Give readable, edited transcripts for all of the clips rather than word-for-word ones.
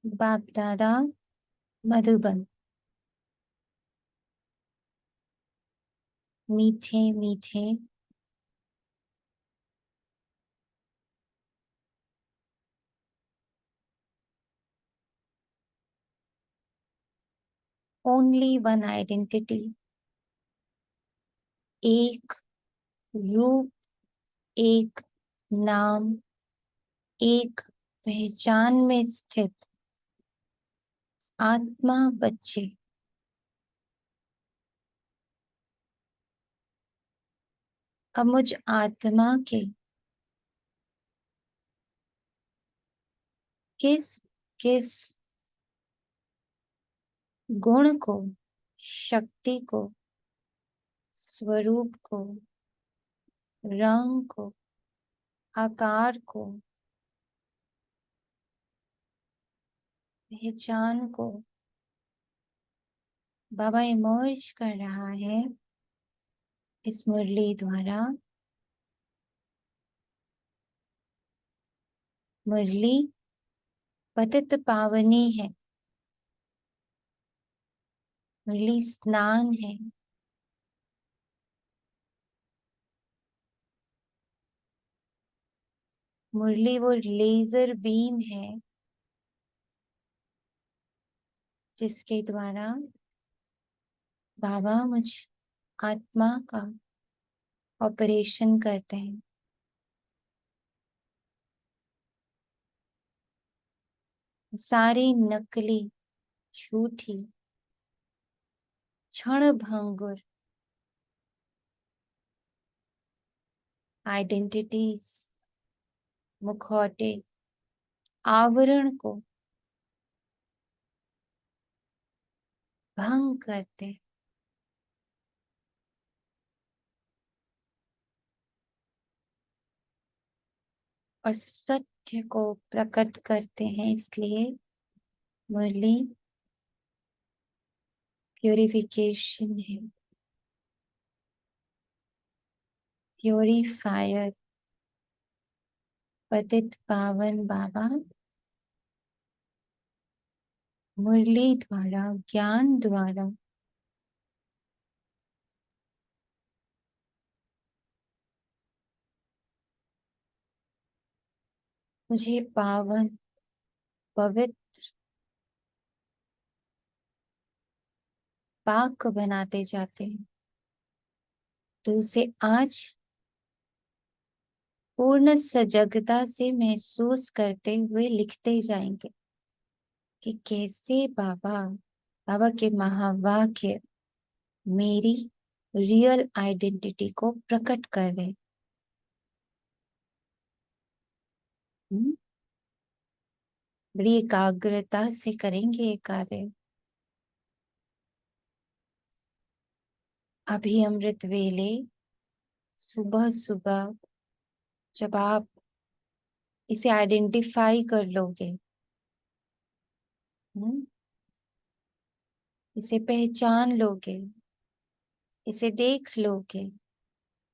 बाप दादा मधुबन। मीठे मीठे ओनली वन आइडेंटिटी, एक रूप, एक नाम, एक पहचान में स्थित आत्मा बच्चे। अब मुझ आत्मा के किस किस गुण को, शक्ति को, स्वरूप को, रंग को, आकार को, पहचान को बाबा इमर्ज कर रहा है इस मुरली द्वारा। मुरली पतित पावनी है, मुरली स्नान है। मुरली वो लेजर बीम है जिसके द्वारा बाबा मुझ आत्मा का ऑपरेशन करते हैं। सारी नकली, झूठी, क्षण भंगुर आइडेंटिटीज, मुखौटे, आवरण को भंग करते हैं और सत्य को प्रकट करते हैं। इसलिए मुरली प्यूरिफिकेशन है, प्यूरिफायर। पतित पावन बाबा मुरली द्वारा, ज्ञान द्वारा मुझे पावन, पवित्र, पाक बनाते जाते हैं। तो उसे आज पूर्ण सजगता से महसूस करते हुए लिखते जाएंगे कि कैसे बाबा, बाबा के महावाक्य मेरी रियल आइडेंटिटी को प्रकट कर रहे। बड़ी एकाग्रता से करेंगे ये कार्य। अभी अमृत वेले, सुबह सुबह जब आप इसे आइडेंटिफाई कर लोगे, इसे पहचान लोगे, इसे देख लोगे,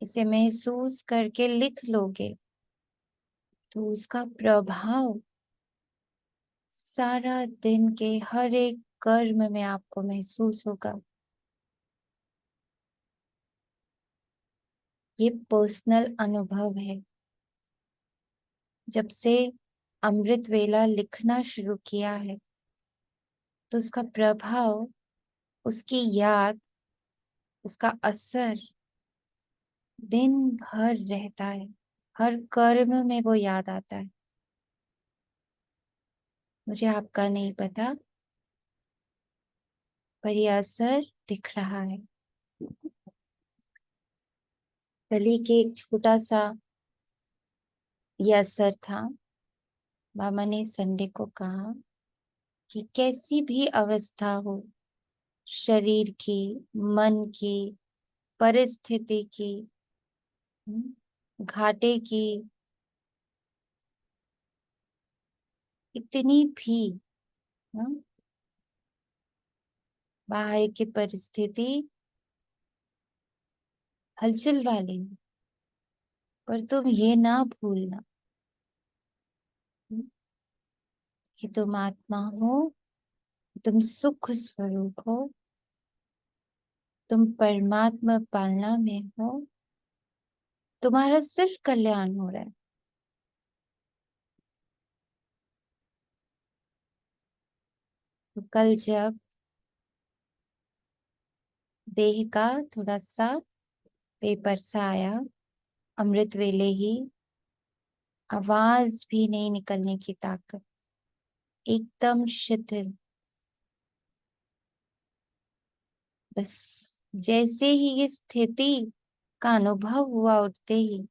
इसे महसूस करके लिख लोगे, तो उसका प्रभाव सारा दिन के हर एक कर्म में आपको महसूस होगा। ये पर्सनल अनुभव है। जब से अमृत वेला लिखना शुरू किया है तो उसका प्रभाव, उसकी याद, उसका असर दिन भर रहता है। हर कर्म में वो याद आता है। मुझे आपका नहीं पता, पर ये असर दिख रहा है। कली के एक छोटा सा ये असर था। मामा ने संडे को कहा कि कैसी भी अवस्था हो, शरीर की, मन की, परिस्थिति की, घाटे की, इतनी भी बाहर की परिस्थिति हलचल वाली, पर तुम ये ना भूलना कि तुम आत्मा हो, तुम सुख स्वरूप हो, तुम परमात्मा पालना में हो, तुम्हारा सिर्फ कल्याण हो रहा है। तो कल जब देह का थोड़ा सा पेपर सा आया, अमृत वेले ही, आवाज भी नहीं निकलने की ताकत, एकदम शिथिल, बस जैसे ही ये स्थिति का अनुभव हुआ उठते ही,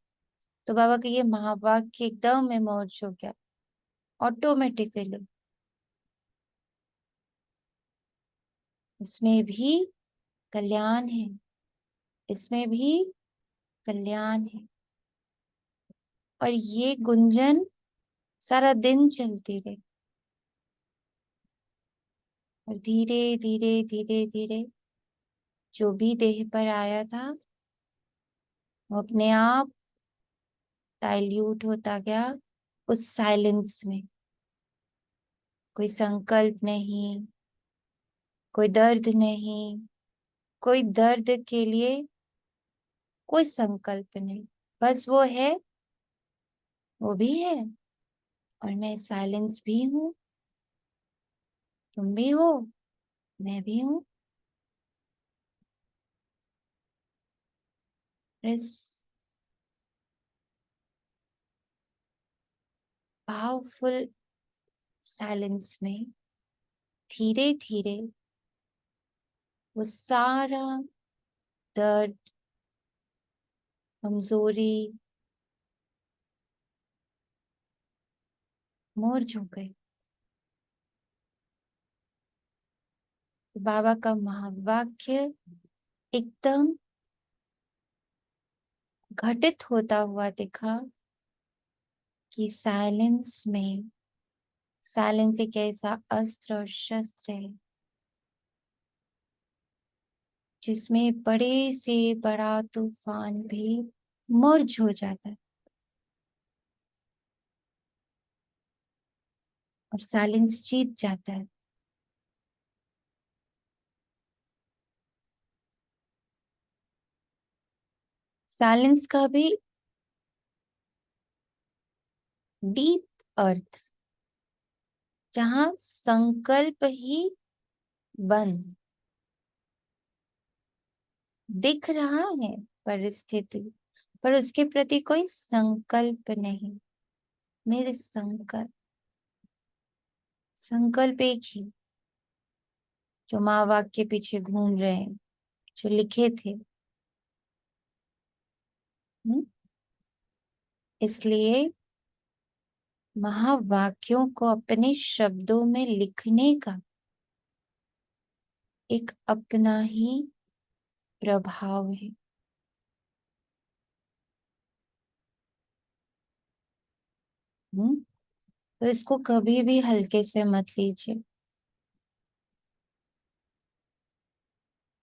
तो बाबा का ये महावाक्य एकदम इमर्ज हो गया ऑटोमेटिकली। इसमें भी कल्याण है, इसमें भी कल्याण है। और ये गुंजन सारा दिन चलती रही, और धीरे धीरे धीरे धीरे जो भी देह पर आया था वो अपने आप डाइल्यूट होता गया उस साइलेंस में। कोई संकल्प नहीं, कोई दर्द नहीं, कोई दर्द के लिए कोई संकल्प नहीं, बस वो है, वो भी है, और मैं साइलेंस भी हूँ, तुम भी हो, मैं भी हूँ। इस पावरफुल साइलेंस में धीरे धीरे वो सारा दर्द, कमजोरी मर्ज हो गई। बाबा का महावाक्य एकदम घटित होता हुआ दिखा कि साइलेंस एक ऐसा अस्त्र और शस्त्र है जिसमें बड़े से बड़ा तूफान भी मर्ज हो जाता है। और साइलेंस जीत जाता है। साइलेंस का भी डीप अर्थ, जहां संकल्प ही बंद दिख रहा है, परिस्थिति पर उसके प्रति कोई संकल्प नहीं, निरसंकल्प। संकल्प एक ही, जो माँ वाक्य के पीछे घूम रहे हैं, जो लिखे थे। हम्म? इसलिए महावाक्यों को अपने शब्दों में लिखने का एक अपना ही प्रभाव है। हम्म? तो इसको कभी भी हल्के से मत लीजिए।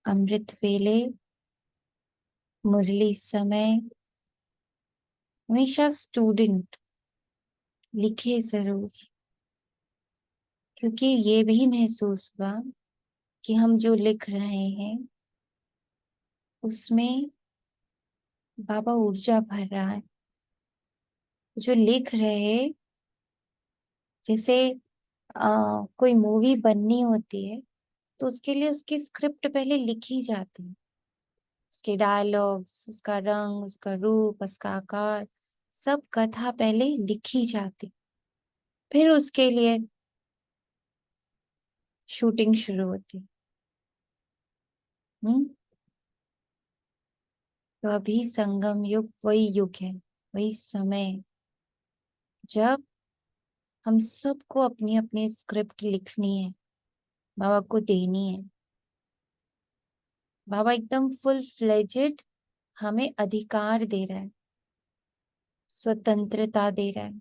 अमृत वेले, मुरली समय, हमेशा स्टूडेंट लिखे जरूर, क्योंकि ये भी महसूस हुआ कि हम जो लिख रहे हैं उसमें बाबा ऊर्जा भर रहा है। जो लिख रहे हैं, जैसे कोई मूवी बननी होती है तो उसके लिए उसकी स्क्रिप्ट पहले लिखी जाती है, उसके डायलॉग्स, उसका रंग, उसका रूप, उसका आकार, सब कथा पहले लिखी जाती, फिर उसके लिए शूटिंग शुरू होती। हम्म। तो अभी संगम युग वही युग है, वही समय, जब हम सबको अपनी अपनी स्क्रिप्ट लिखनी है, बाबा को देनी है। बाबा एकदम फुल फ्लेजेड हमें अधिकार दे रहा है, स्वतंत्रता दे रहा है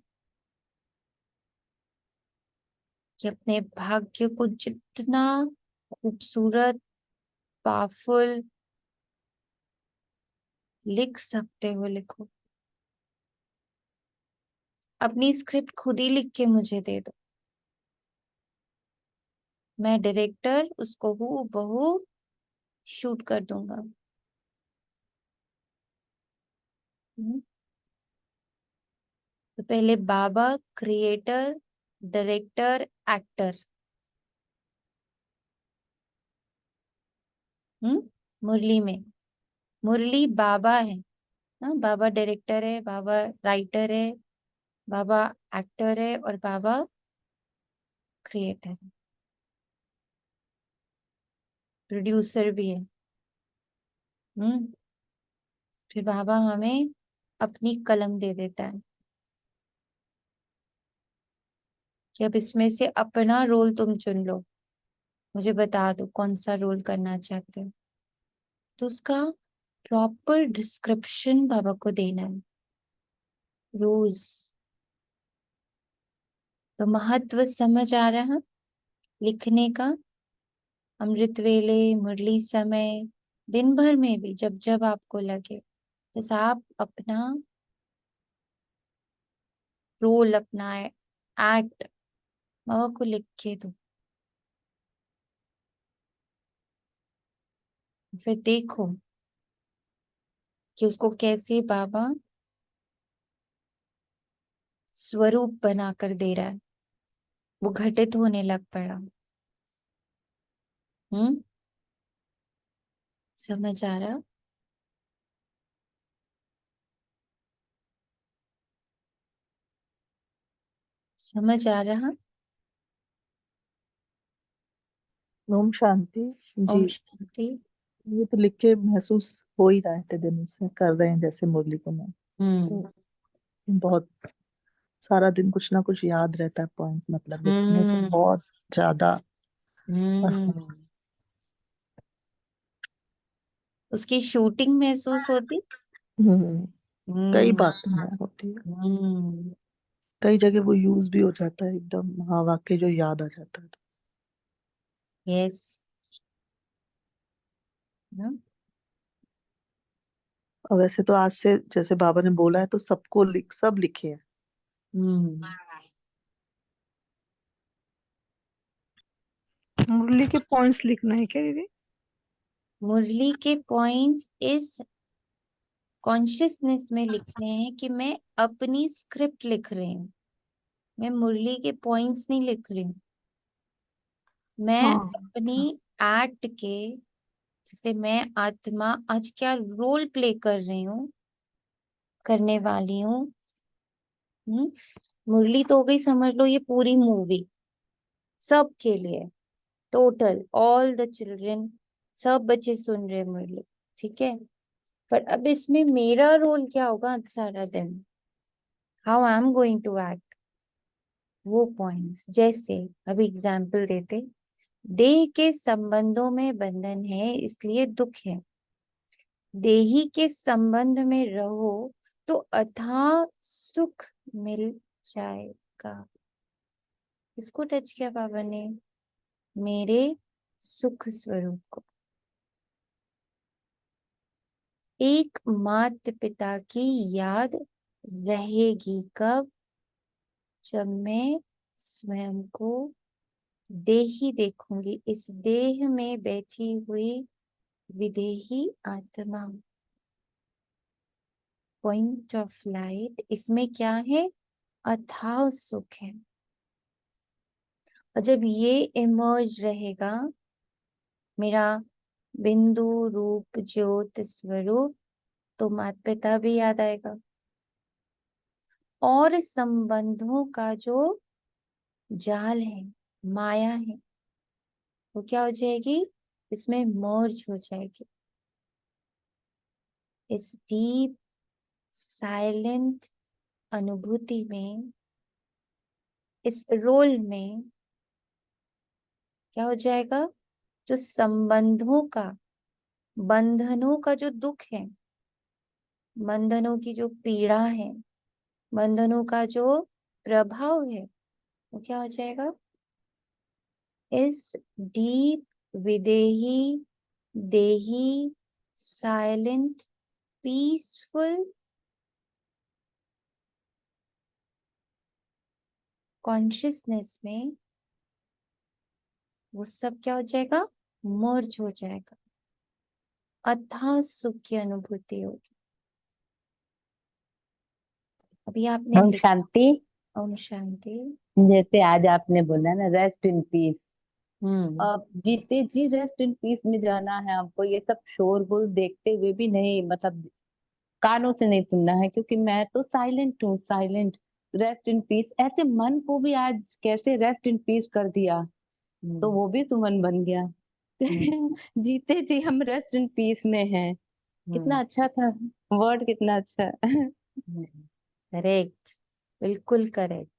कि अपने भाग्य को जितना खूबसूरत, पावरफुल लिख सकते हो लिखो। अपनी स्क्रिप्ट खुद ही लिख के मुझे दे दो, मैं डायरेक्टर उसको हूँ बहू शूट कर दूंगा। हम्म, तो पहले बाबा क्रिएटर, डायरेक्टर, एक्टर। मुरली में मुरली बाबा है ना, बाबा डायरेक्टर है, बाबा राइटर है, बाबा एक्टर है और बाबा क्रिएटर है, प्रोड्यूसर भी है। हम्म फिर बाबा हमें अपनी कलम दे देता है कि अब इसमें से अपना रोल तुम चुन लो, मुझे बता दो कौन सा रोल करना चाहते हो। तो उसका प्रॉपर डिस्क्रिप्शन बाबा को देना है रोज। तो महत्व समझ आ रहा है लिखने का। अमृत वेले, मुरली समय, दिन भर में भी जब जब आपको लगे, बस आप अपना रोल, अपना एक्ट बाबा को लिख के दो। फिर देखो कि उसको कैसे बाबा स्वरूप बनाकर दे रहा है, वो घटित होने लग पड़ा। हम्म समझ आ रहा? समझ आ रहा? ओम शांति जी। ओम शांति। ये तो लिख के महसूस हो ही रहा है, इतने दिन से कर रहे हैं जैसे मुरली को मैं। हम्म तो बहुत सारा दिन कुछ ना कुछ याद रहता है पॉइंट, मतलब लिखने से हम्म बहुत ज्यादा हम्म आसान। उसकी शूटिंग महसूस होती। हम्म, कई हम्म बातें हैं होती है, हम्म कई जगह वो यूज भी हो जाता है एकदम, हाँ वाकई जो याद आ जाता है। यस। और वैसे तो आज से जैसे बाबा ने बोला है तो सबको लिख, सब लिखे हैं। हम्म मुरली के पॉइंट्स लिखना है क्या दीदी? मुरली के पॉइंट्स इस कॉन्शियसनेस में लिखने हैं कि मैं अपनी स्क्रिप्ट लिख रही हूँ, मैं मुरली के पॉइंट्स नहीं लिख रही हूँ। मैं हाँ। अपनी एक्ट के, जैसे मैं आत्मा आज क्या रोल प्ले कर रही हूँ, करने वाली हूँ। हम्म, मुरली तो हो गई, समझ लो ये पूरी मूवी सबके लिए, टोटल ऑल द चिल्ड्रन, सब बच्चे सुन रहे हैं मुरली, ठीक है। पर अब इसमें मेरा रोल क्या होगा सारा दिन, how I am going to act, वो पॉइंट्स। जैसे अभी एग्जाम्पल देते, देह के संबंधों में बंधन है इसलिए दुख है, देही के संबंध में रहो तो अथाह सुख मिल जाएगा। इसको टच किया बाबा ने, मेरे सुख स्वरूप को। एक माता पिता की याद रहेगी कब, जब मैं स्वयं को देही देखूंगी, इस देह में बैठी हुई विदेही आत्मा। पॉइंट ऑफ लाइट इसमें क्या है, अथाह सुख है। और जब ये इमर्ज रहेगा, मेरा बिंदु रूप ज्योत स्वरूप, तो माता पिता भी याद आएगा, और संबंधों का जो जाल है, माया है, वो क्या हो जाएगी, इसमें मर्ज हो जाएगी। इस डीप साइलेंट अनुभूति में, इस रोल में क्या हो जाएगा, जो संबंधों का, बंधनों का जो दुख है, बंधनों की जो पीड़ा है, बंधनों का जो प्रभाव है, वो क्या हो जाएगा, इस डीप विदेही देही साइलेंट पीसफुल कॉन्शियसनेस में वो सब क्या हो जाएगा, मर्ज हो जाएगा, अथाह सुख की अनुभूति होगी। अभी आपने हम लिख, शांति, ओम शांति। जैसे आज आपने बोला ना रेस्ट इन पीस, हम्म अब जीते जी रेस्ट इन पीस में जाना है हमको। ये सब शोरगुल देखते हुए भी नहीं, मतलब कानों से नहीं सुनना है, क्योंकि मैं तो साइलेंट हूँ, साइलेंट। रेस्ट इन पीस, ऐसे मन को भी आज कैसे रेस्ट इन पीस कर दिया, तो हम्म वो भी सुमन बन गया। हम्म जीते जी हम रेस्ट इन पीस में हैं। कितना हम्म अच्छा था, वर्ड कितना अच्छा है। करेक्ट, बिल्कुल करेक्ट।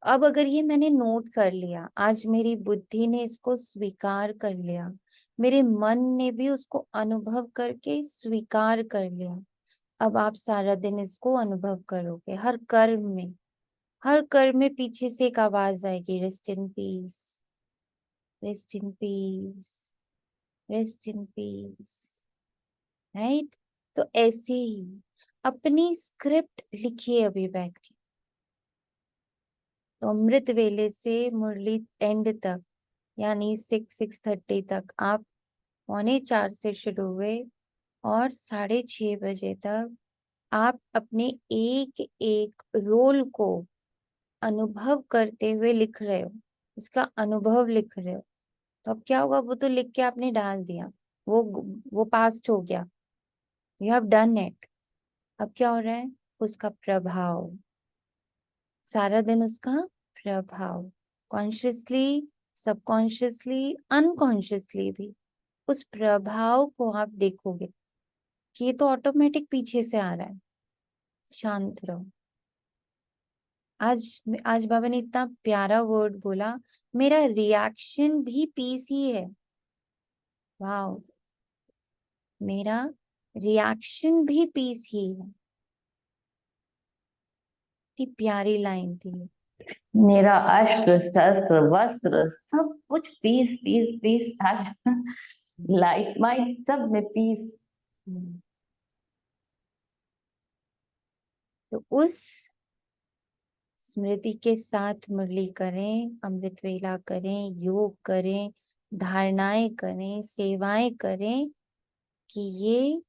अब अगर ये मैंने नोट कर लिया, आज मेरी बुद्धि ने इसको स्वीकार कर लिया, मेरे मन ने भी उसको अनुभव करके स्वीकार कर लिया, अब आप सारा दिन इसको अनुभव करोगे, हर कर्म में, हर कर्म में पीछे से एक आवाज आएगी, rest in peace, rest in peace, rest in peace, right. तो ऐसे ही अपनी स्क्रिप्ट लिखिए अभी बैठ के। तो अमृत वेले से मुरली एंड तक, यानी 6:30 तक, आप 3:45 से शुरू हुए और 6:30 बजे तक आप अपने एक एक रोल को अनुभव करते हुए लिख रहे हो, इसका अनुभव लिख रहे हो। तो अब क्या होगा, वो तो लिख के आपने डाल दिया, वो पास्ट हो गया, यू हैव डन इट। अब क्या हो रहा है, उसका प्रभाव, सारा दिन उसका प्रभाव, कॉन्शियसली, सबकॉन्शियसली, अनकॉन्शियसली भी उस प्रभाव को आप देखोगे कि ये तो ऑटोमेटिक पीछे से आ रहा है। शांत रहो। आज बाबा ने इतना प्यारा वर्ड बोला, मेरा रिएक्शन भी पीस ही है। वाह, मेरा रिएक्शन भी पीस ही है। इतनी प्यारी लाइन थी। मेरा अस्त्र शस्त्र वस्त्र सब कुछ पीस पीस पीस था। लाइट माइट सब में पीस। हम्म। तो उस स्मृति के साथ मुरली करें, अमृत वेला करें, योग करें, धारणाएं करें, सेवाएं करें, कि ये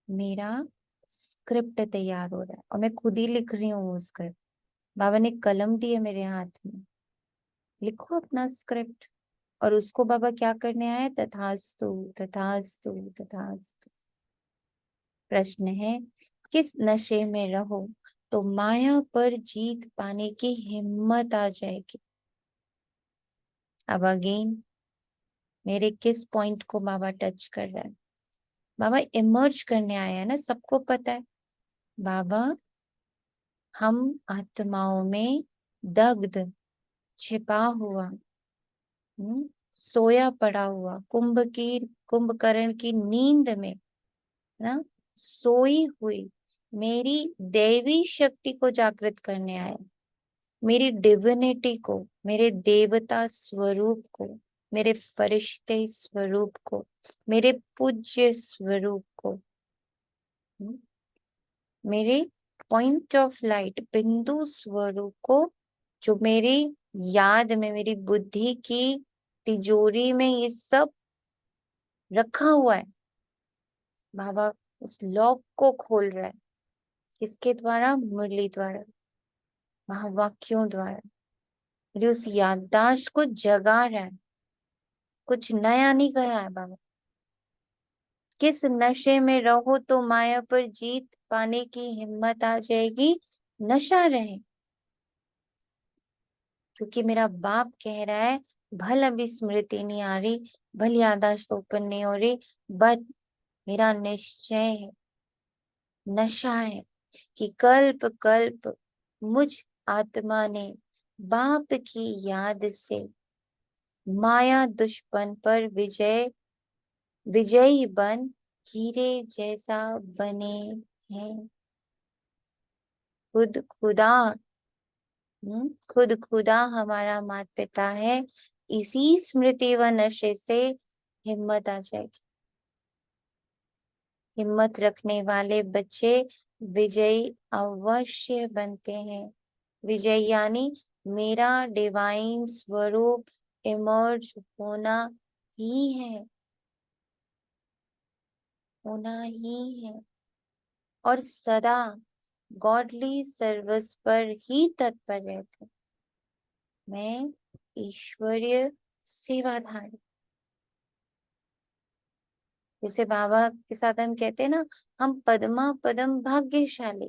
मेरा स्क्रिप्ट तैयार हो रहा है और मैं खुद ही लिख रही हूँ वो स्क्रिप्ट। बाबा ने कलम दी है मेरे हाथ में, लिखो अपना स्क्रिप्ट। और उसको बाबा क्या करने आए, तथास्तु तथास्तु तथास्तु। प्रश्न है, किस नशे में रहो तो माया पर जीत पाने की हिम्मत आ जाएगी। अब अगेन मेरे किस पॉइंट को बाबा टच कर रहा है, बाबा इमर्ज करने आया है ना, सबको पता है। बाबा हम आत्माओं में दग्ध, छिपा हुआ, सोया पड़ा हुआ, कुंभकर्ण की नींद में ना सोई हुई मेरी दैवी शक्ति को जागृत करने आए, मेरी डिविनिटी को, मेरे देवता स्वरूप को, मेरे फरिश्ते स्वरूप को, मेरे पूज्य स्वरूप को, हम्म, मेरे पॉइंट ऑफ लाइट बिंदु स्वरूप को, जो मेरी याद में, मेरी बुद्धि की तिजोरी में ये सब रखा हुआ है। बाबा उस लॉक को खोल रहा है, किसके द्वारा, मुरली द्वारा, महावाक्यों द्वारा, मेरी उस याददाश्त को जगा रहा है, कुछ नया नहीं कर रहा है बाबा। किस नशे में रहो तो माया पर जीत पाने की हिम्मत आ जाएगी, नशा रहे। क्योंकि मेरा बाप कह रहा है, भल अभी स्मृति नहीं आ रही, भल याददाश्त ओपन नहीं हो रही, बट मेरा निश्चय है, नशा है कि कल्प कल्प मुझ आत्मा ने बाप की याद से माया दुश्मन पर विजयी बन हीरे जैसा बने हैं। खुद खुदा हमारा माता पिता है। इसी स्मृति व नशे से हिम्मत आ जाएगी। हिम्मत रखने वाले बच्चे विजयी अवश्य बनते हैं। विजय यानी मेरा डिवाइन स्वरूप इमर्ज होना ही है, होना ही है, और सदा गॉडली सर्विस पर ही तत्पर रहते। मैं ईश्वरीय सेवाधारी, जैसे बाबा के साथ हम कहते हैं ना, हम पद्मा पदम भाग्यशाली।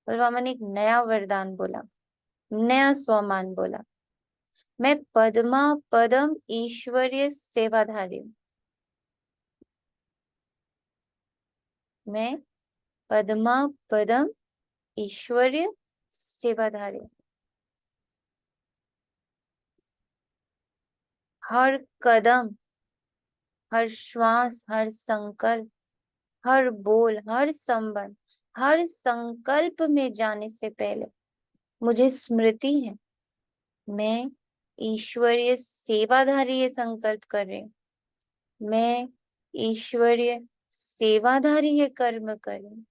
तो बाबा ने एक नया वरदान बोला, नया स्वमान बोला, मैं पद्मा पदम ईश्वरीय सेवाधारी हूँ। मैं पद्मा पदम ईश्वरीय सेवाधारी। हर कदम, हर श्वास, हर संकल्प, हर बोल, हर संबंध, हर संकल्प में जाने से पहले मुझे स्मृति है, मैं ईश्वरीय सेवाधारी ये संकल्प कर रही हूँ। मैं ईश्वरीय सेवाधारी ये कर्म कर रही हूँ।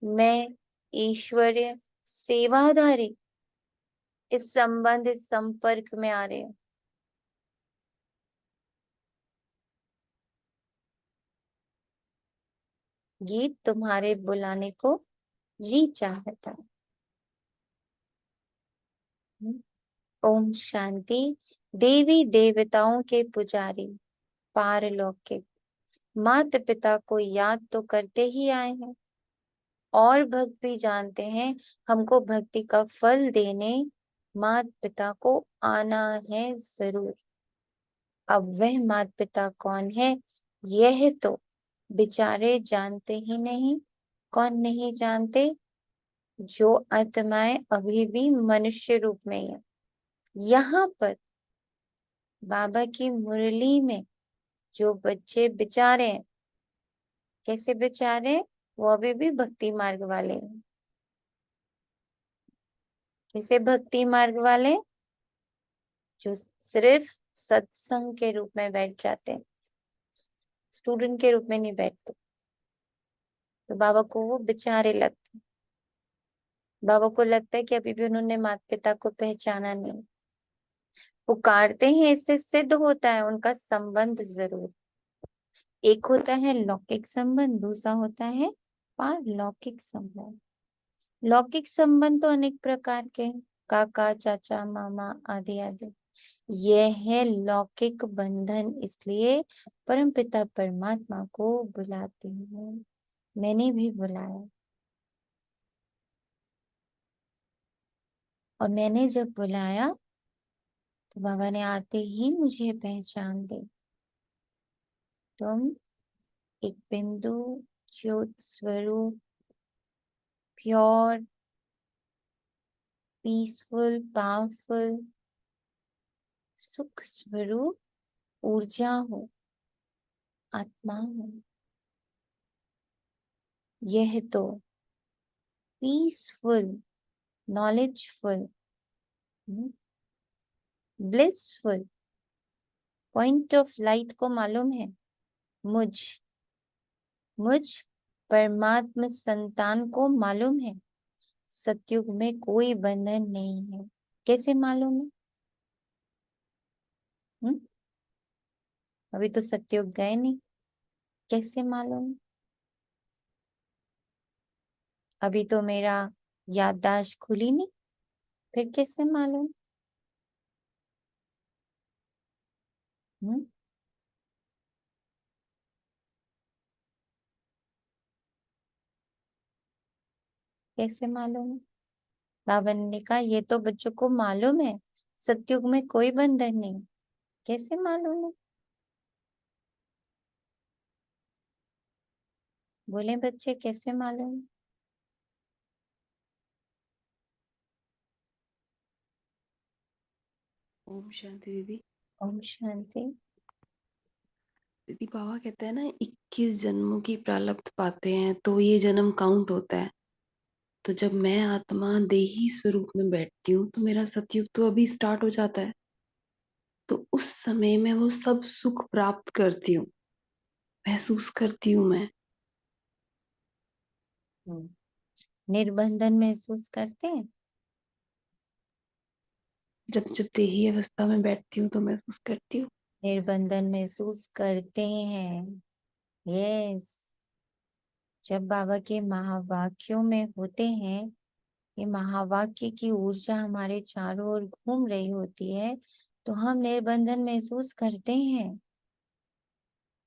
मैं ईश्वरीय सेवाधारी इस संबंध, इस संपर्क में आ रहे हूँ। गीत तुम्हारे बुलाने को जी चाहता है। ओम शांति। देवी देवताओं के पुजारी, पारलौकिक माता पिता को याद तो करते ही आए हैं, और भक्त भी जानते हैं हमको भक्ति का फल देने माता पिता को आना है जरूर। अब वह माता पिता कौन है, यह तो बेचारे जानते ही नहीं। कौन नहीं जानते? जो आत्माएं अभी भी मनुष्य रूप में है। यहाँ पर बाबा की मुरली में जो बच्चे बेचारे हैं, कैसे बेचारे? वो अभी भी भक्ति मार्ग वाले हैं। कैसे भक्ति मार्ग वाले? जो सिर्फ सत्संग के रूप में बैठ जाते हैं, स्टूडेंट के रूप में नहीं बैठते। तो बाबा को वो बेचारे लगते हैं। बाबा को लगता है कि अभी भी उन्होंने माता पिता को पहचाना नहीं। पुकारते हैं, इससे सिद्ध होता है उनका संबंध जरूर। एक होता है लौकिक संबंध, दूसरा होता है पारलौकिक संबंध। लौकिक संबंध तो अनेक प्रकार के हैं, काका चाचा मामा आदि आदि। यह है लौकिक बंधन, इसलिए परमपिता परमात्मा को बुलाते हैं। मैंने भी बुलाया, और मैंने जब बुलाया तो बाबा ने आते ही मुझे पहचान दी। तुम एक बिंदु ज्योत स्वरूप, प्योर, पीसफुल, पावरफुल, सुख स्वरूप ऊर्जा हो, आत्मा हो। यह तो peaceful, knowledgeful, blissful point of light को मालूम है। मुझ परमात्म संतान को मालूम है सतयुग में कोई बंधन नहीं है। कैसे मालूम है? अभी तो सतयुग गए नहीं, कैसे मालूम? अभी तो मेरा याददाश्त खुली नहीं, फिर कैसे मालूम? कैसे मालूम? बाबा ने कहा ये तो बच्चों को मालूम है सतयुग में कोई बंधन नहीं। कैसे मालूम है? बोले बच्चे, कैसे मालूम? ओम शांति दीदी। ओम शांति। दीदी बाबा कहते हैं ना 21 जन्मों की प्रारब्ध पाते हैं तो ये जन्म काउंट होता है। तो जब मैं आत्मा देही स्वरूप में बैठती हूँ तो मेरा सतयुग तो अभी स्टार्ट हो जाता है। तो उस समय में वो सब सुख प्राप्त करती हूँ, महसूस करती हूँ मैं। निर्बंधन महसूस करते हैं। जब जब देही अवस्था में बैठती हूँ तो महसूस करती हूँ। निर्बंधन महसूस करते हैं। यस, जब बाबा के महावाक्यों में होते हैं, ये महावाक्य की ऊर्जा हमारे चारों ओर घूम रही होती है, तो हम निर्बंधन महसूस करते हैं।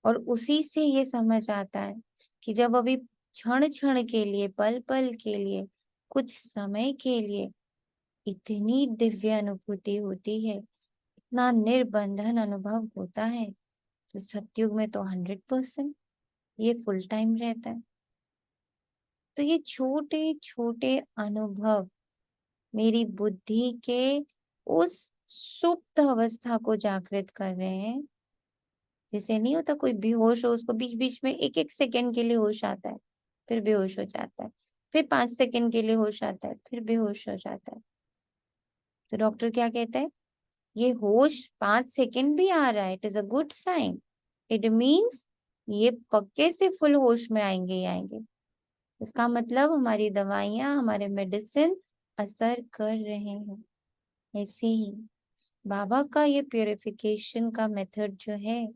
और उसी से ये समझ आता है कि जब अभी क्षण क्षण के लिए, पल पल के लिए, कुछ समय के लिए इतनी दिव्य अनुभूति होती है, इतना निर्बंधन अनुभव होता है, तो सतयुग में तो 100% ये फुल टाइम रहता है। तो ये छोटे छोटे अनुभव मेरी बुद्धि के उस सुप्त अवस्था को जागृत कर रहे हैं। जैसे नहीं होता कोई बेहोश हो, उसको बीच बीच में एक एक सेकंड के लिए होश आता है, फिर बेहोश हो जाता है, फिर 5 सेकंड के लिए होश आता है, फिर बेहोश हो जाता है। तो डॉक्टर क्या कहता है, ये होश 5 सेकंड भी आ रहा है, it is a good sign. It means ये पक्के से फुल होश में आएंगे ही आएंगे। इसका मतलब हमारी दवाइयां, हमारे मेडिसिन असर कर रहे हैं। ऐसे ही बाबा का ये प्यूरिफिकेशन का मेथड जो है,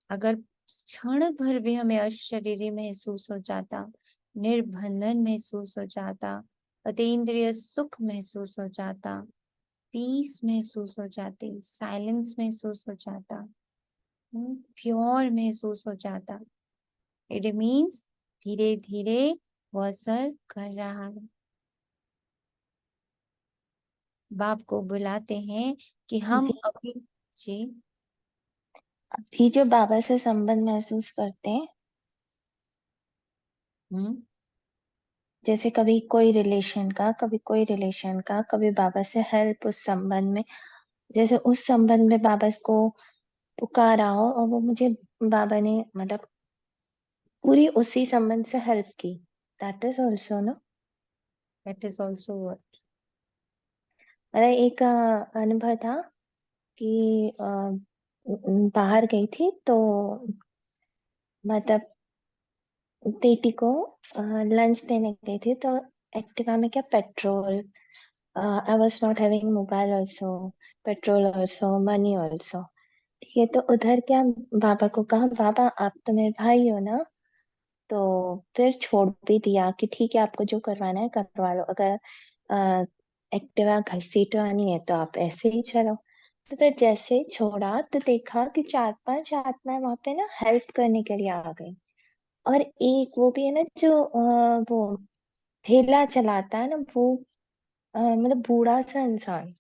अगर क्षण भर भी हमें अशरीरी महसूस हो जाता, निर्बंधन महसूस हो जाता, अतीन्द्रिय सुख महसूस हो जाता, पीस महसूस हो जाती, साइलेंस महसूस हो जाता, प्योर महसूस हो जाता, इट मीन्स धीरे धीरे वो असर कर रहा है। बाप को बुलाते हैं कि हम दीदी, अभी जी अभी जो बाबा से संबंध महसूस करते हैं, हम्म जैसे कभी कोई रिलेशन का, कभी कोई रिलेशन का, कभी बाबा से हेल्प उस संबंध में, जैसे उस संबंध में बाबा को पुकारा हो और वो मुझे बाबा ने मतलब पूरी उसी संबंध से हेल्प की, that is also no. That is also what. मेरा एक अनुभव था कि बाहर गई थी तो मतलब बेटी को लंच देने गई थी, तो एक्टिवा में क्या petrol, I was not having mobile also, petrol also, money also. ठीक है, तो उधर क्या बाबा को कहा, बाबा आप तो मेरे भाई हो ना, तो फिर छोड़ भी दिया कि ठीक है आपको जो करवाना है करवा लो, अगर एक्टिवा घसीटवानी है तो आप ऐसे ही चलो। तो फिर जैसे ही छोड़ा तो देखा कि 4-5 आत्माएं वहां पे ना हेल्प करने के लिए आ गई। और एक वो भी है ना जो वो ठेला चलाता है ना, वो मतलब बूढ़ा सा इंसान,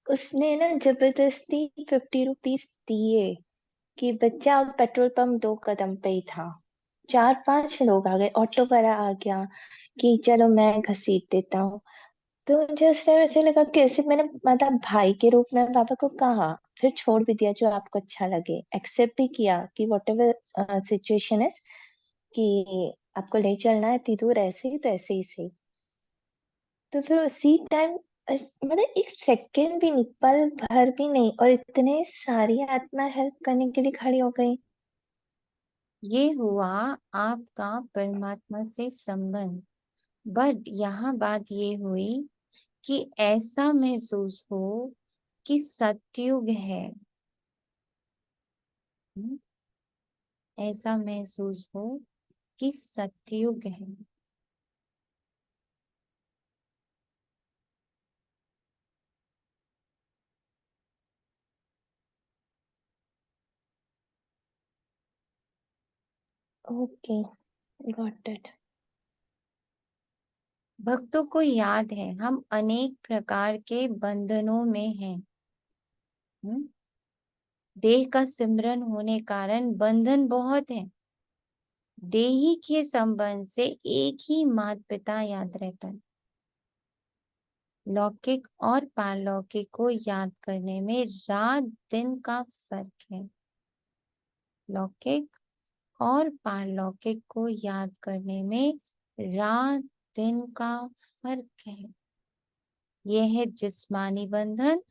उसने ना जबरदस्ती 50 रुपीज दिए कि बच्चा अब पेट्रोल पंप 2 कदम पे ही था। 4-5 लोग आ गए, ऑटो वाला आ गया कि चलो मैं घसीट देता हूँ। तो मुझे उस टाइम ऐसे लगा कि ऐसे मैंने मतलब भाई के रूप में पापा को कहा, फिर छोड़ भी दिया जो आपको अच्छा लगे, एक्सेप्ट भी किया कि वॉट एवर सिचुएशन इज, कि आपको ले चलना है इतनी दूर ऐसे ही तो ऐसे ही सही। तो फिर उसी टाइम मतलब एक सेकंड भी नहीं, पल भर भी नहीं, और इतने सारी आत्मा हेल्प करने के लिए खड़ी हो गई। ये हुआ आपका परमात्मा से संबंध। बट यहाँ बात ये हुई कि ऐसा महसूस हो कि सतयुग है। हम्म, ऐसा महसूस हो कि सतयुग है। Okay, got it. भक्तों को याद है हम अनेक प्रकार के बंधनों में हैं। हम्म, देह का सिमरन होने कारण बंधन बहुत है। देही के संबंध से एक ही माता पिता याद रहता है। लौकिक और पारलौकिक को याद करने में रात दिन का फर्क है। लौकिक और पारलौकिक को याद करने में रात दिन का फर्क है। यह है जिस्मानी बंधन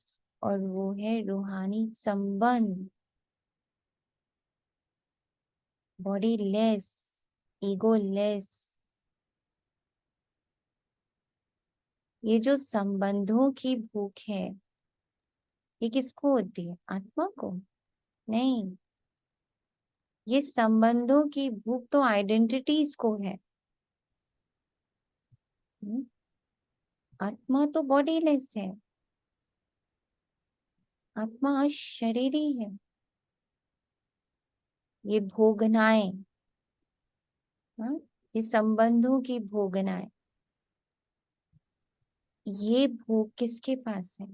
और वो है रूहानी संबंध। Body less, ego less. ये जो संबंधों की भूख है, ये किसको होती है? आत्मा को? नहीं, ये संबंधों की भूख तो आइडेंटिटीज को है। हम्म? आत्मा तो बॉडीलेस है, आत्मा शरीरी है। ये भोगनाएं, हाँ, ये संबंधों की भोगनाएं, ये भूख किसके पास है?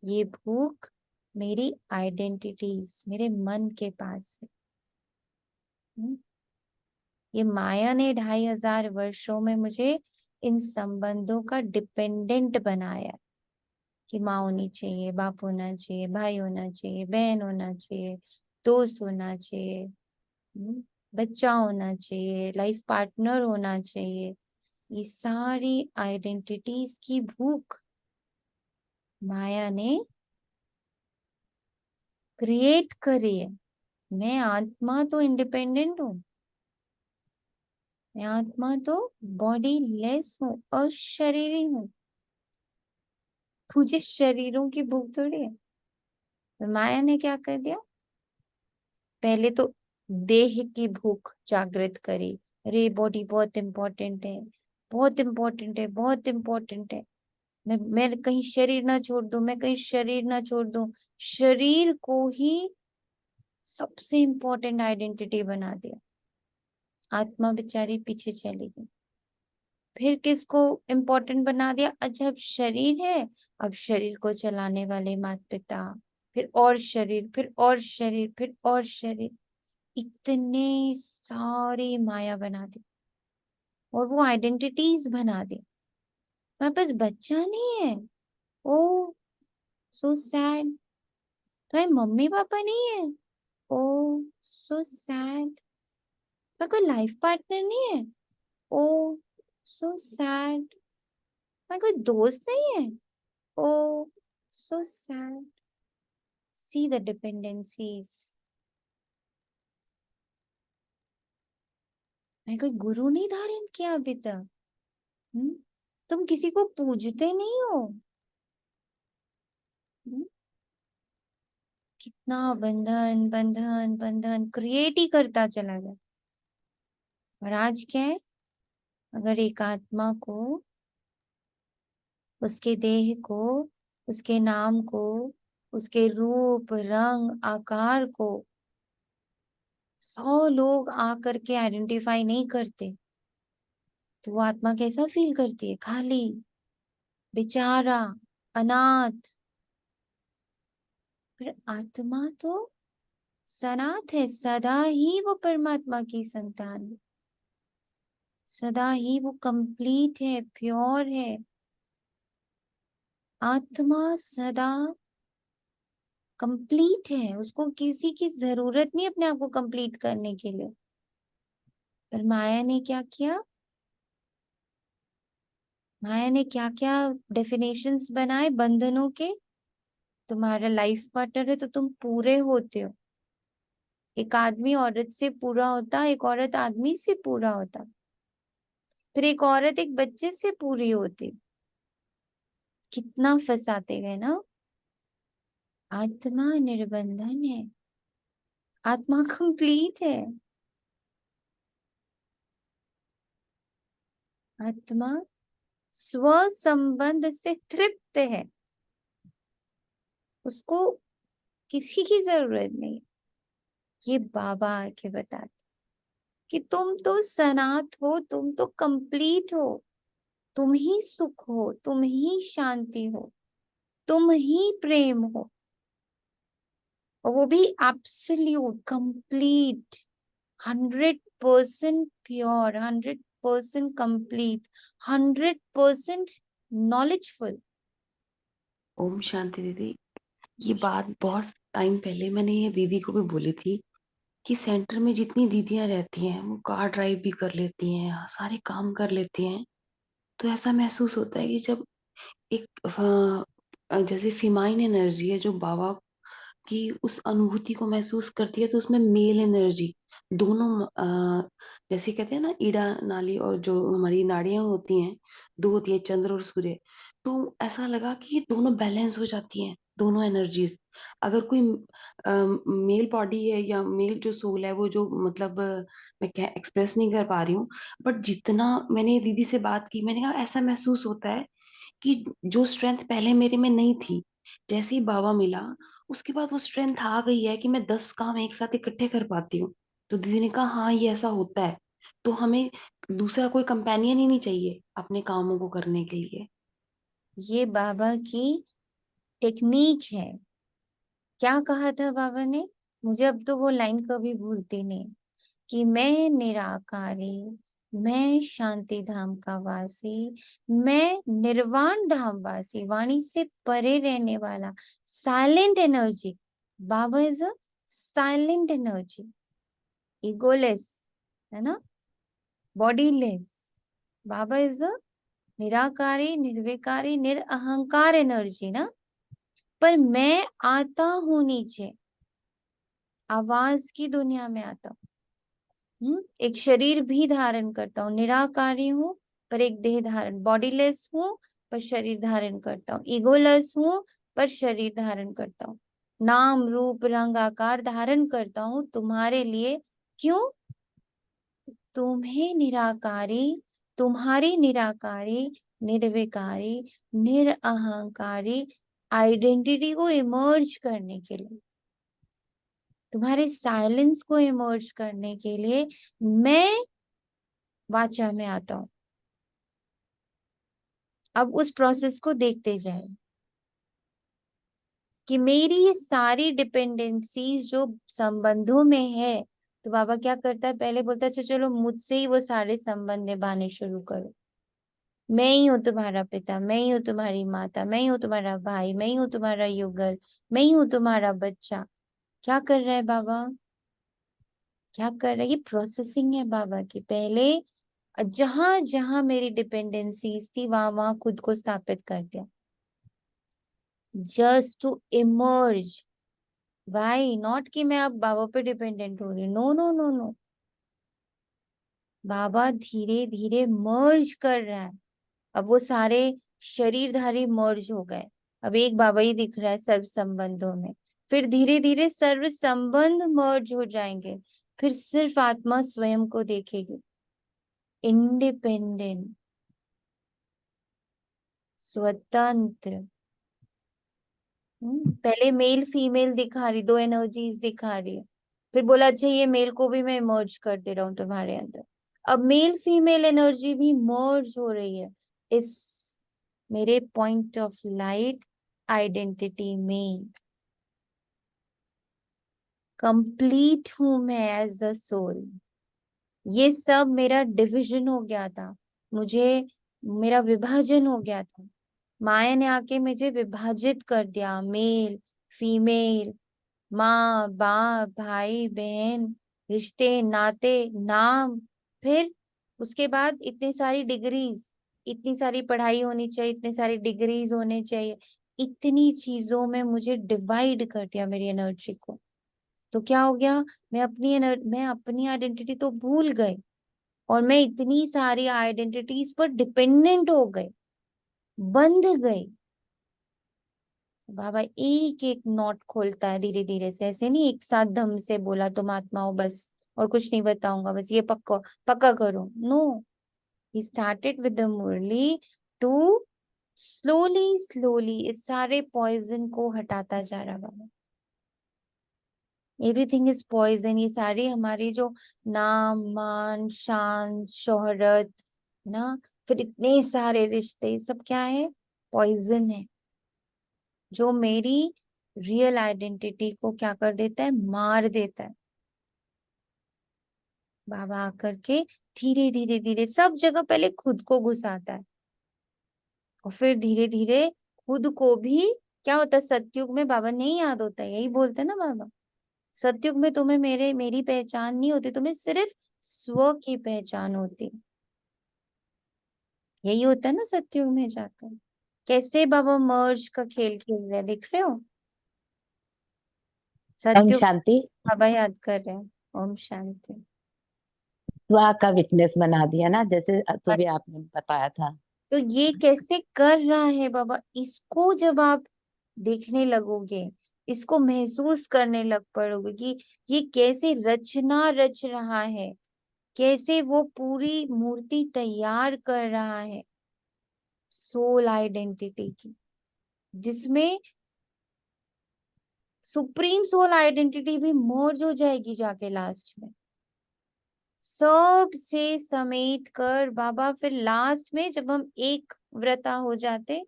ये भूख मेरी आइडेंटिटीज, मेरे मन के पास है। हम्म? ये माया ने 2500 वर्षों में मुझे इन संबंधों का डिपेंडेंट बनाया है कि माँ होनी चाहिए, बाप होना चाहिए, भाई होना चाहिए, बहन होना चाहिए, दोस्त होना चाहिए, बच्चा होना चाहिए, लाइफ पार्टनर होना चाहिए। ये सारी आइडेंटिटीज की भूख माया ने क्रिएट करी है। मैं आत्मा तो इंडिपेंडेंट हूँ, मैं आत्मा तो बॉडी लेस हूँ, अशरीरी हूँ। मुझे शरीरों की भूख थोड़ी है। तो माया ने क्या कर दिया? पहले तो देह की भूख जागृत करी। अरे बॉडी बहुत इंपॉर्टेंट है, बहुत इंपॉर्टेंट है, बहुत इंपॉर्टेंट है। मैं कहीं शरीर ना छोड़ दूं, मैं कहीं शरीर ना छोड़ दूं। शरीर को ही सबसे इंपॉर्टेंट आइडेंटिटी बना दिया। आत्मा बेचारी पीछे चली गई। फिर किसको इंपॉर्टेंट बना दिया? अच्छा, अब शरीर है, अब शरीर को चलाने वाले माता पिता, फिर और शरीर, फिर और शरीर, फिर और शरीर, इतने सारी माया बना दी और वो आइडेंटिटीज बना दी। मेरे पास बच्चा नहीं है, ओ सो सैड। तुम्हारे मम्मी पापा नहीं है, ओ सो सैड। मेरे कोई लाइफ पार्टनर नहीं है, ओ सो सैड। मेरे कोई दोस्त नहीं है, oh so sad. See the dependencies. मैं कोई गुरु नहीं धारण किया अभी तक। तुम किसी को पूजते नहीं हो। हम्म? कितना बंधन बंधन बंधन क्रिएट ही करता चला गया। और आज क्या है? अगर एक आत्मा को, उसके देह को, उसके नाम को, उसके रूप रंग आकार को 100 लोग आकर के आइडेंटिफाई नहीं करते, तो वो आत्मा कैसा फील करती है? खाली, बेचारा, अनाथ। फिर आत्मा तो सनाथ है, सदा ही वो परमात्मा की संतान है, सदा ही वो कंप्लीट है, प्योर है। आत्मा सदा कंप्लीट है, उसको किसी की जरूरत नहीं अपने आप को कंप्लीट करने के लिए। पर माया ने क्या किया? माया ने क्या क्या डेफिनेशंस बनाए बंधनों के। तुम्हारा लाइफ पार्टनर है तो तुम पूरे होते हो। एक आदमी औरत से पूरा होता, एक औरत आदमी से पूरा होता, फिर एक औरत एक बच्चे से पूरी होती। कितना फंसाते गए ना। आत्मा निर्बंधन है, आत्मा कंप्लीट है। आत्मा स्व संबंध से तृप्त है, उसको किसी की जरूरत नहीं। ये बाबा आके बताते कि तुम तो सनात हो, तुम तो कंप्लीट हो, तुम ही सुख हो, तुम ही शांति हो, तुम ही प्रेम हो। और वो भी absolute complete, 100% pure, 100% complete, 100% knowledgeful. ओम शांति दीदी। ये बात बहुत टाइम पहले मैंने ये दीदी को भी बोली थी कि सेंटर में जितनी दीदियां रहती हैं वो कार ड्राइव भी कर लेती हैं, सारे काम कर लेती हैं। तो ऐसा महसूस होता है कि जब एक जैसे फीमाइन एनर्जी है जो बाबा की उस अनुभूति को महसूस करती है, तो उसमें मेल एनर्जी दोनों जैसे कहते हैं ना, ईड़ा नाली और जो हमारी नाड़ियां होती हैं, दो होती है, चंद्र और सूर्य। तो ऐसा लगा कि ये दोनों बैलेंस हो जाती हैं, दोनों एनर्जीज। अगर कोई मेल बॉडी है या मेल जो सोल है, वो जो मतलब मैं क्या एक्सप्रेस नहीं कर पा रही हूँ, बट जितना मैंने दीदी से बात की, मैंने कहा ऐसा महसूस होता है कि जो स्ट्रेंथ पहले मेरे में नहीं थी, जैसे ही बाबा मिला, उसके बाद वो स्ट्रेंथ आ गई है कि मैं 10 काम एक साथ इकट्ठे कर पाती हूँ। तो दीदी ने कहा हाँ, ये ऐसा होता है। तो हमें दूसरा कोई कंपेनियन ही नहीं चाहिए अपने कामों को करने के लिए। ये बाबा की टेक्निक है। क्या कहा था बाबा ने? मुझे अब तो वो लाइन कभी भूलती नहीं, कि मैं निराकारी, मैं शांति धाम का वासी, मैं निर्वाण धाम वासी, वाणी से परे रहने वाला, silent energy. Baba is a silent energy, egoless, है ना, बॉडीलेस। बाबा इज अ निराकारी, निर्विकारी, निरअहंकार एनर्जी ना। पर मैं आता हूं नीचे, आवाज की दुनिया में आता हूँ। एक शरीर भी धारण करता हूँ, निराकारी हूँ पर एक देह धारण, बॉडीलेस हूँ पर शरीर धारण करता हूँ, ईगोलेस हूँ पर शरीर धारण करता हूँ, नाम रूप रंग आकार धारण करता हूँ तुम्हारे लिए। क्यों? तुम्हें निराकारी, तुम्हारी निराकारी, निर्विकारी, निरअहंकारी आइडेंटिटी को इमर्ज करने के लिए, तुम्हारे साइलेंस को इमर्ज करने के लिए मैं वाचा में आता हूं। अब उस प्रोसेस को देखते जाए कि मेरी ये सारी डिपेंडेंसीज जो संबंधों में है, तो बाबा क्या करता है, पहले बोलता है अच्छा चलो मुझसे ही वो सारे संबंध निभाने शुरू करो। मैं ही हूँ तुम्हारा पिता, मैं ही हूँ तुम्हारी माता, मैं ही हूँ तुम्हारा भाई, मैं ही हूँ तुम्हारा युगल, मैं ही हूँ तुम्हारा बच्चा। क्या कर रहा है बाबा? क्या कर रहा है? ये प्रोसेसिंग है बाबा की। पहले जहां जहां मेरी डिपेंडेंसीज थी, वहां वहां खुद को स्थापित कर दिया, just to emerge. Why not कि मैं अब बाबा पे डिपेंडेंट हो रही, नो नो नो नो। बाबा धीरे धीरे मर्ज कर रहा है। अब वो सारे शरीरधारी मर्ज हो गए, अब एक बाबा ही दिख रहा है सर्व संबंधों में। फिर धीरे धीरे सर्व संबंध मर्ज हो जाएंगे, फिर सिर्फ आत्मा स्वयं को देखेगी, इंडिपेंडेंट, स्वतंत्र। पहले मेल फीमेल दिखा रही, दो एनर्जीज दिखा रही है, फिर बोला अच्छा ये मेल को भी मैं मर्ज कर दे रहा हूँ तुम्हारे अंदर। अब मेल फीमेल एनर्जी भी मर्ज हो रही है इस मेरे पॉइंट ऑफ लाइट आइडेंटिटी में। कंप्लीट हूं मैं एज अ सोल। ये सब मेरा डिविजन हो गया था, मुझे मेरा विभाजन हो गया था। माया ने आके मुझे विभाजित कर दिया, मेल फीमेल, माँ बाप भाई बहन, रिश्ते नाते, नाम। फिर उसके बाद इतनी सारी डिग्रीज, इतनी सारी पढ़ाई होनी चाहिए, इतनी सारी डिग्रीज होने चाहिए, इतनी चीजों में मुझे डिवाइड कर दिया मेरी एनर्जी को। तो क्या हो गया, मैं अपनी आइडेंटिटी तो भूल गई, और मैं इतनी सारी आइडेंटिटीज पर डिपेंडेंट हो गई, बंध गई। बाबा एक एक नॉट खोलता है धीरे धीरे से, ऐसे नहीं एक साथ धम से बोला तुम आत्मा हो बस और कुछ नहीं बताऊंगा, बस ये पक्का पक्का करो। No, he started with the Murli to slowly slowly इस सारे पॉइजन को हटाता जा रहा बाबा। Everything is poison. ये सारी हमारी जो नाम मान शान शोहरत ना, फिर इतने सारे रिश्ते, ये सब क्या है? पॉइजन है, जो मेरी रियल आइडेंटिटी को क्या कर देता है? मार देता है। बाबा आकर के धीरे धीरे धीरे सब जगह पहले खुद को घुसाता है, और फिर धीरे धीरे खुद को भी। क्या होता है सतयुग में? बाबा नहीं याद होता है, यही बोलते हैं ना बाबा, सतयुग में तुम्हें मेरी पहचान नहीं होती, तुम्हें सिर्फ स्व की पहचान होती। यही होता है ना सतयुग में जाकर। कैसे बाबा मर्ज का खेल खेल रहे हैं, देख रहे हो? ओम सतयुग शांति। बाबा याद कर रहे हैं। ओम शांति। स्वा का विटनेस बना दिया ना, जैसे सुबह अच्छा, आपने बताया था। तो ये कैसे कर रहा है बाबा, इसको जब आप देखने लगोगे, इसको महसूस करने लग पड़ोगे कि ये कैसे रचना रच रहा है, कैसे वो पूरी मूर्ति तैयार कर रहा है सोल आइडेंटिटी की, जिसमें सुप्रीम सोल आइडेंटिटी भी मर्ज हो जाएगी जाके लास्ट में, सब से समेट कर बाबा। फिर लास्ट में जब हम एक व्रता हो जाते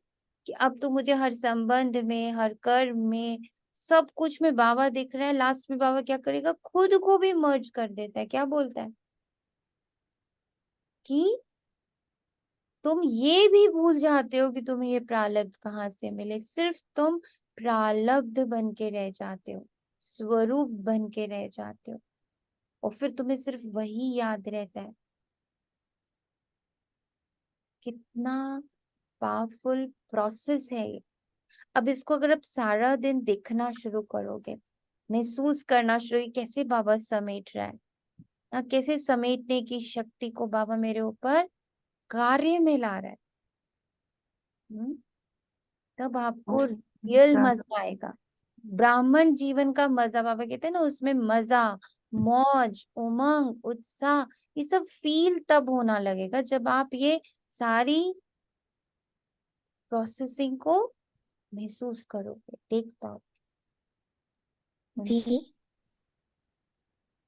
कि अब तो मुझे हर संबंध में, हर कर्म में, सब कुछ में बाबा दिख रहा है, लास्ट में बाबा क्या करेगा, खुद को भी मर्ज कर देता है। क्या बोलता है कि तुम ये भी भूल जाते हो कि तुम्हें ये प्रारब्ध कहाँ से मिले, सिर्फ तुम प्रारब्ध बन के रह जाते हो, स्वरूप बन के रह जाते हो, और फिर तुम्हें सिर्फ वही याद रहता है। कितना पावरफुल प्रोसेस है ये। अब इसको अगर आप सारा दिन देखना शुरू करोगे, महसूस करना शुरू, कैसे बाबा समेट रहा है ना, कैसे समेटने की शक्ति को बाबा मेरे ऊपर कार्य में ला रहा है, तब आपको रियल मजा आएगा। ब्राह्मण जीवन का मजा, बाबा कहते हैं ना, उसमें मजा, मौज, उमंग, उत्साह, ये सब फील तब होना लगेगा जब आप ये सारी प्रोसेसिंग को महसूस करोगे, देख पाओगे। दीदी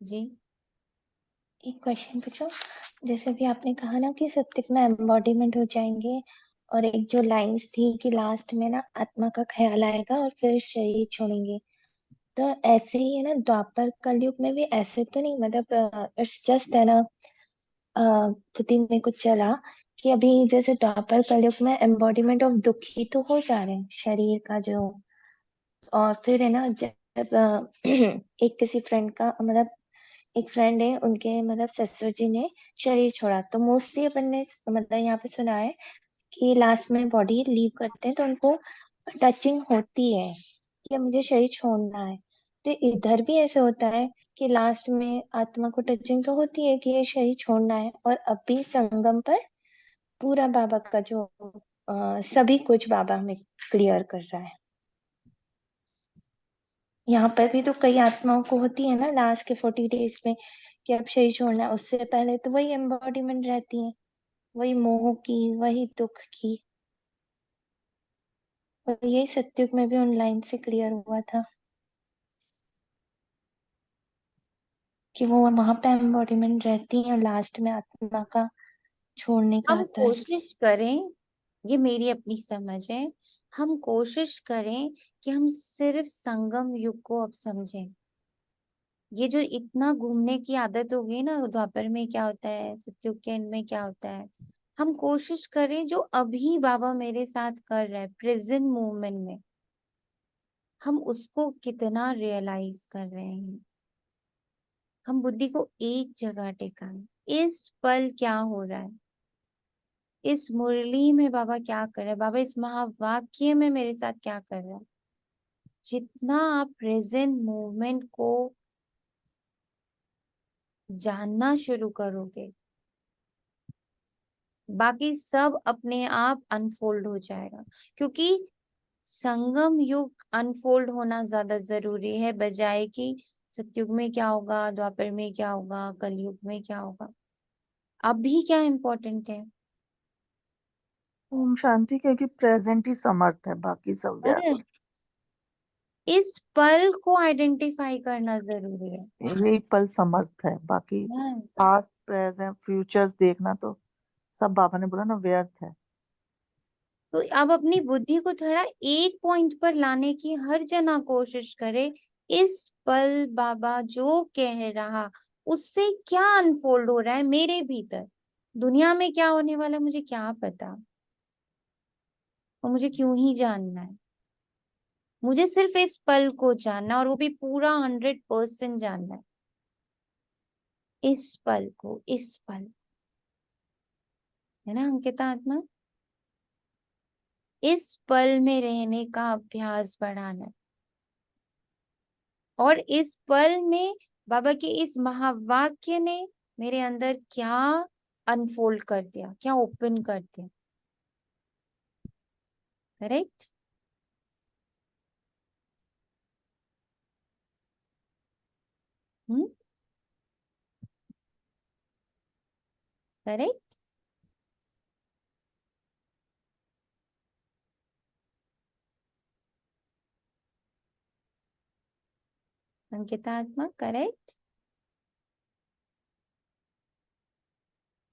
जी एक क्वेश्चन पूछो। जैसे भी आपने कहा ना कि सत्युग में एम्बॉडीमेंट हो जाएंगे, और एक जो लाइंस थी कि लास्ट में ना आत्मा का ख्याल आएगा और फिर शरीर छोड़ेंगे, तो ऐसे ही है ना द्वापर कलयुग में भी ऐसे तो नहीं, मतलब इट्स जस्ट है ना बुद्धि में कुछ चला कि अभी जैसे द्वापर कलयुग में एम्बॉडीमेंट ऑफ दुखी तो हो जा रहे हैं शरीर का जो, और फिर है ना जब एक किसी फ्रेंड का, मतलब एक फ्रेंड है उनके, मतलब ससुर जी ने शरीर छोड़ा, तो मोस्टली अपन ने मतलब यहाँ पे सुना है कि लास्ट में बॉडी लीव करते हैं तो उनको टचिंग होती है कि अब मुझे शरीर छोड़ना है। तो इधर भी ऐसे होता है कि लास्ट में आत्मा को टचिंग तो होती है कि ये शरीर छोड़ना है, और अभी संगम पर पूरा बाबा का जो सभी कुछ बाबा हमें क्लियर कर रहा है। यहाँ पर भी तो कई आत्माओं को होती है ना लास्ट के 40 डेज में कि अब शरीर छोड़ना है, उससे पहले तो वही एम्बॉडीमेंट रहती है, वही मोह की, वही दुख की, और यही सत्युग में भी ऑनलाइन से क्लियर हुआ था कि वो वहां पे एम्बॉडीमेंट रहती है और लास्ट में आत्मा का छोड़ने का हम आता है। कोशिश करें, ये मेरी अपनी समझ है, हम कोशिश करें कि हम सिर्फ संगम युग को अब समझें। ये जो इतना घूमने की आदत हो गई ना, द्वापर में क्या होता है, सतयुग के एंड में क्या होता है, हम कोशिश करें जो अभी बाबा मेरे साथ कर रहा है प्रेजेंट मोमेंट में, हम उसको कितना रियलाइज कर रहे हैं। हम बुद्धि को एक जगह टिकाएं, इस पल क्या हो रहा है, इस मुरली में बाबा क्या कर रहा है, बाबा इस महावाक्य में मेरे साथ क्या कर रहा है। जितना आप प्रेजेंट मोमेंट को जानना शुरू करोगे, बाकी सब अपने आप अनफोल्ड हो जाएगा। क्योंकि संगम युग अनफोल्ड होना ज्यादा जरूरी है, बजाय कि सतयुग में क्या होगा, द्वापर में क्या होगा, कलयुग में क्या होगा। अभी क्या इम्पोर्टेंट है। ओम शांति, क्योंकि प्रेजेंट ही समर्थ है, बाकी सब अरे व्यापक। इस पल को आइडेंटिफाई करना जरूरी है। यही पल समर्थ है, बाकी यस, पास्ट प्रेजेंट फ्यूचर्स देखना तो सब बाबा ने बोला ना व्यर्थ है। तो अब अपनी बुद्धि को थोड़ा एक पॉइंट पर लाने की हर जना कोशिश करे। इस पल बाबा जो कह रहा, उससे क्या अनफोल्ड हो रहा है मेरे भीतर, दुनिया में क्या होने वाला है मुझे क्या पता, और मुझे क्यों ही जानना है। मुझे सिर्फ इस पल को जानना, और वो भी पूरा 100% जानना है। इस पल को, इस पल, है ना अंकिता आत्मा, इस पल में रहने का अभ्यास बढ़ाना है। और इस पल में बाबा के इस महावाक्य ने मेरे अंदर क्या अनफोल्ड कर दिया, क्या ओपन कर दिया। करेक्ट। करेक्ट। अंकिता आत्मा, करेक्ट।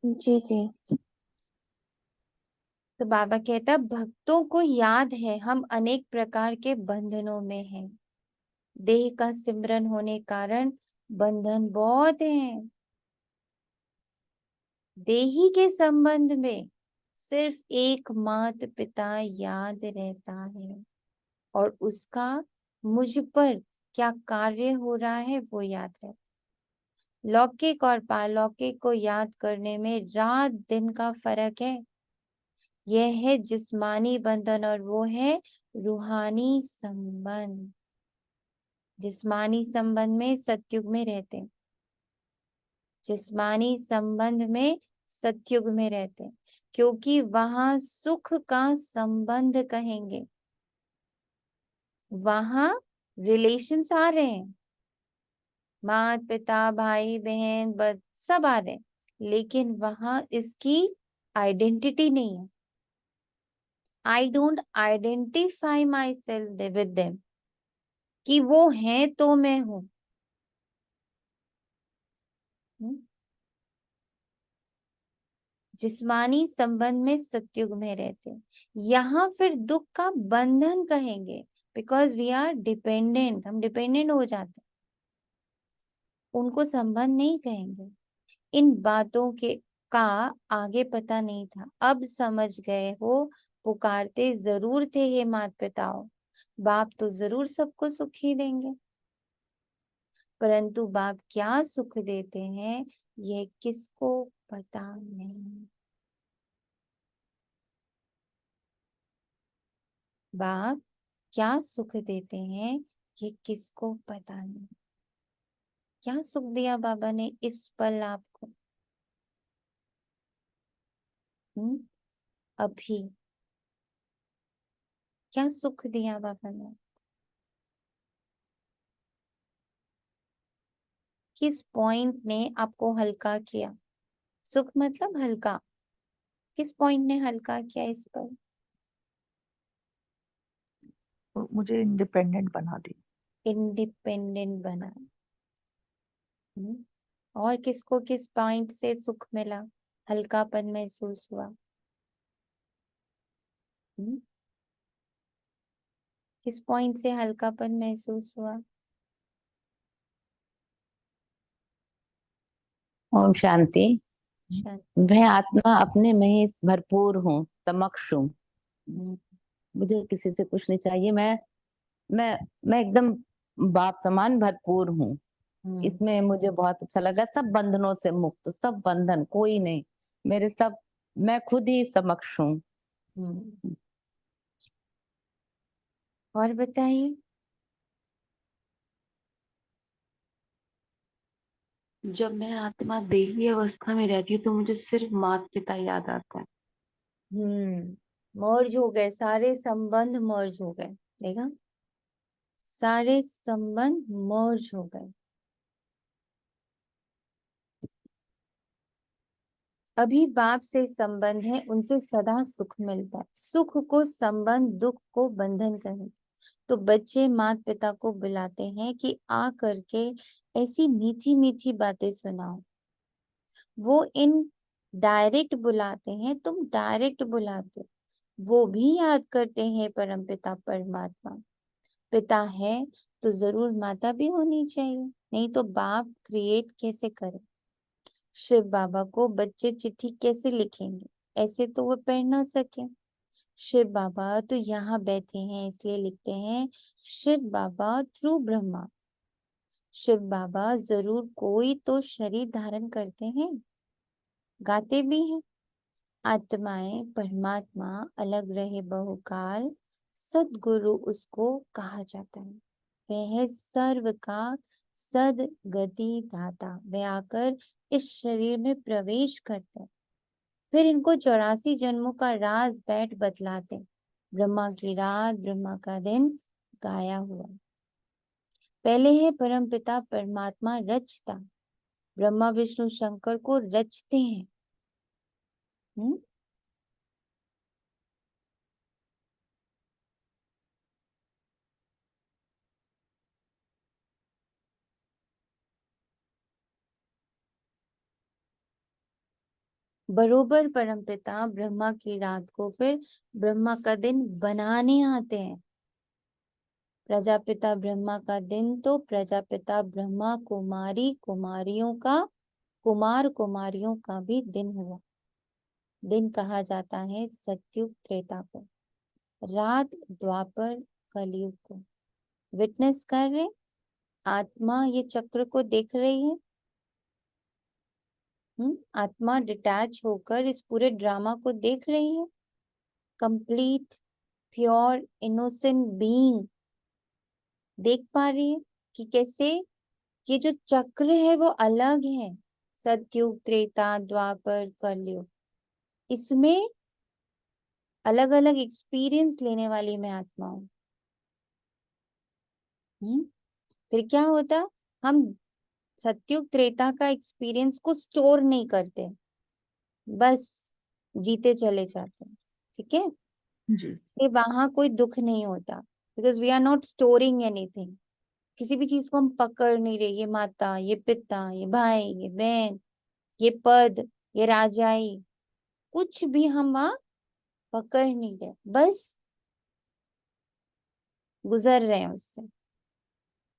जी जी। तो बाबा कहता, भक्तों को याद है हम अनेक प्रकार के बंधनों में हैं। देह का सिमरन होने कारण बंधन बहुत हैं। देही के संबंध में सिर्फ एक माता पिता याद रहता है और उसका मुझ पर क्या कार्य हो रहा है वो याद रहता है। लौकिक और पारलौकिक को याद करने में रात दिन का फर्क है। यह है जिस्मानी बंधन और वो है रूहानी संबंध। जिस्मानी संबंध में सतयुग में रहते हैं, जिस्मानी संबंध में सतयुग में रहते हैं, क्योंकि वहां सुख का संबंध कहेंगे, वहां रिलेशंस आ रहे हैं, माता पिता भाई बहन सब आ रहे हैं, लेकिन वहां इसकी आइडेंटिटी नहीं है। I don't identify my self with them, कि वो हैं तो मैं हूं। जिस्मानी संबंध में सतयुग में रहते हैं, यहाँ फिर दुख का बंधन कहेंगे, बिकॉज वी आर डिपेंडेंट, हम डिपेंडेंट हो जाते हैं। उनको संबंध नहीं कहेंगे। इन बातों के का आगे पता नहीं था, अब समझ गए हो। पुकारते जरूर थे हे माता पिताओं, बाप तो जरूर सबको सुख ही देंगे, परंतु बाप क्या सुख देते हैं यह किसको पता नहीं। बाप क्या सुख देते हैं ये किसको पता नहीं। क्या सुख दिया बाबा ने इस पल आपको? अभी क्या सुख दिया बाबा ने? किस पॉइंट ने आपको हल्का किया? सुख मतलब हल्का, किस पॉइंट ने हल्का किया इस पर? मुझे इंडिपेंडेंट बना दी। इंडिपेंडेंट बना। और किसको किस पॉइंट से सुख मिला, हल्कापन महसूस हुआ? किस पॉइंट से हल्कापन महसूस हुआ? ओम शांति। शांति। मैं आत्मा अपने में ही भरपूर हूँ, समक्ष हूँ। हम्म, मुझे किसी से कुछ नहीं चाहिए। मैं एकदम बाप समान भरपूर हूँ। इसमें मुझे बहुत अच्छा लगा। सब बंधनों से मुक्त, सब बंधन कोई नहीं, मेरे सब, मैं खुद ही समक्ष हूँ। और बताइए। जब मैं आत्मा देही अवस्था में रहती हूँ तो मुझे सिर्फ माता पिता याद आता है। मर्ज हो गए, सारे संबंध मर्ज हो गए। देखा, सारे संबंध मर्ज हो गए। अभी बाप से संबंध है, उनसे सदा सुख मिलता है। सुख को संबंध, दुख को बंधन कहें। तो बच्चे माता पिता को बुलाते हैं कि आ करके ऐसी मीठी मीठी बातें सुनाओ। वो इन डायरेक्ट बुलाते हैं, तुम डायरेक्ट बुलाते हो। वो भी याद करते हैं परमपिता परमात्मा। पिता है तो जरूर माता भी होनी चाहिए, नहीं तो बाप क्रिएट कैसे करे? शिव बाबा को बच्चे चिट्ठी कैसे लिखेंगे? ऐसे तो वो पढ़ ना सके। शिव बाबा तो यहाँ बैठे हैं इसलिए लिखते हैं शिव बाबा थ्रू ब्रह्मा। शिव बाबा जरूर कोई तो शरीर धारण करते हैं, गाते भी हैं। आत्माएं परमात्मा अलग रहे बहुकाल, सदगुरु उसको कहा जाता है। वह है सर्व का सद गति दाता, वे आकर इस शरीर में प्रवेश करते हैं। फिर इनको 84 जन्मों का राज बैठ बतलाते। ब्रह्मा की रात, ब्रह्मा का दिन गाया हुआ। पहले है परमपिता परमात्मा रचता, ब्रह्मा विष्णु शंकर को रचते हैं। बरोबर परमपिता ब्रह्मा की रात को फिर ब्रह्मा का दिन बनाने आते हैं। प्रजापिता ब्रह्मा का दिन तो प्रजापिता ब्रह्मा कुमारी कुमारियों का, कुमार कुमारियों का भी दिन हुआ। दिन कहा जाता है सतयुग त्रेता को, रात द्वापर कलयुग को। विटनेस कर रहे, आत्मा ये चक्र को देख रही है। आत्मा डिटैच होकर इस पूरे ड्रामा को देख रही है। कंप्लीट प्योर इनोसेंट बीइंग देख पा रही है कि कैसे ये जो चक्र है वो अलग है। सतयुग त्रेता द्वापर कलयुग, इसमें अलग अलग एक्सपीरियंस लेने वाली मैं आत्मा हूँ। फिर क्या होता, हम सतयुग त्रेता का एक्सपीरियंस को स्टोर नहीं करते, बस जीते चले जाते हैं। ठीक है जी। ये वहां कोई दुख नहीं होता, because we are not storing anything. किसी भी चीज को हम पकड़ नहीं रहे, ये माता, ये पिता, ये भाई, ये बहन, ये पद, ये राजाई, कुछ भी हम वहां पकड़ नहीं रहे, बस गुजर रहे हैं उससे,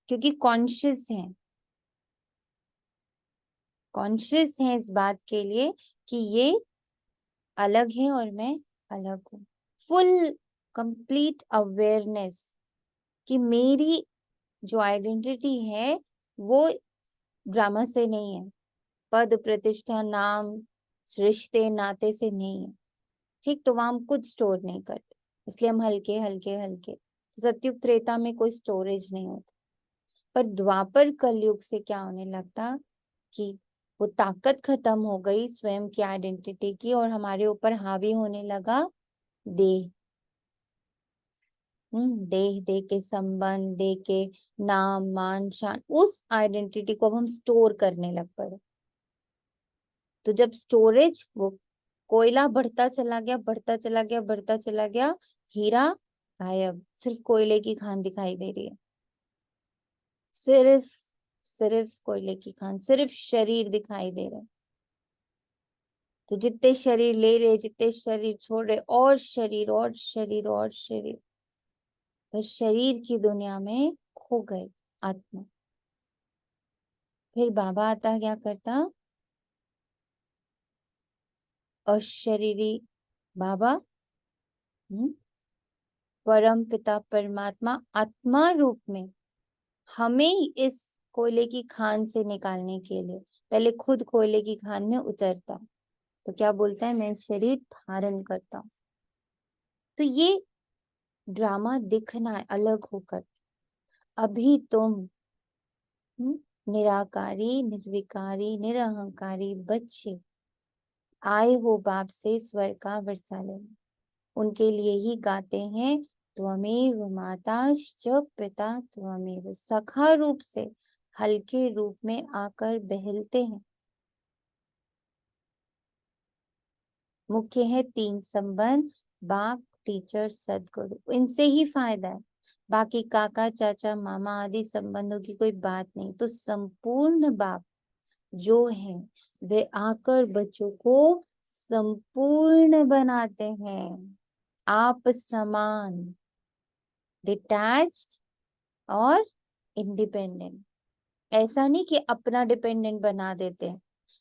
क्योंकि कॉन्शियस हैं। कॉन्शियस है इस बात के लिए कि ये अलग है और मैं अलग हूँ। फुल कंप्लीट अवेयरनेस कि मेरी जो आइडेंटिटी है वो ड्रामा से नहीं है, पद प्रतिष्ठा नाम रिश्ते नाते से नहीं है। ठीक, तो वहां हम कुछ स्टोर नहीं करते, इसलिए हम हल्के हल्के हल्के। सतयुग त्रेता में कोई स्टोरेज नहीं होता, पर द्वापर कलयुग से क्या होने लगता कि वो ताकत खत्म हो गई स्वयं की आइडेंटिटी की, और हमारे ऊपर हावी होने लगा देह। देह, देह के संबंध, देह के नाम मान शान, उस आइडेंटिटी को अब हम स्टोर करने लग पड़े। तो जब स्टोरेज, वो कोयला बढ़ता चला गया, बढ़ता चला गया, बढ़ता चला गया, हीरा गायब, सिर्फ कोयले की खान दिखाई दे रही है। सिर्फ सिर्फ कोयले की खान, सिर्फ शरीर दिखाई दे रहे। तो जितने शरीर ले रहे, जितने शरीर छोड़ रहे, और शरीर और शरीर और शरीर, बस शरीर की दुनिया में खो गए आत्मा। फिर बाबा आता, क्या करता, अशरीरी बाबा परम पिता परमात्मा आत्मा रूप में हमें इस कोयले की खान से निकालने के लिए पहले खुद कोयले की खान में उतरता। तो क्या बोलता है, मैं शरीर धारण करता हूँ। तो ये ड्रामा दिखना है अलग होकर। अभी तुम निराकारी, निर्विकारी, निरहंकारी बच्चे आए हो बाप से स्वर का वर्षा लेने। उनके लिए ही गाते हैं, त्वमेव माताश्च पिता त्वमेव। सखा रूप से हल्के रूप में आकर बहलते हैं। मुख्य है 3 संबंध, बाप, टीचर, सदगुरु, इनसे ही फायदा है। बाकी काका चाचा मामा आदि संबंधों की कोई बात नहीं। तो संपूर्ण बाप जो है वे आकर बच्चों को संपूर्ण बनाते हैं, आप समान, डिटैच्ड और इंडिपेंडेंट। ऐसा नहीं कि अपना डिपेंडेंट बना देते हैं।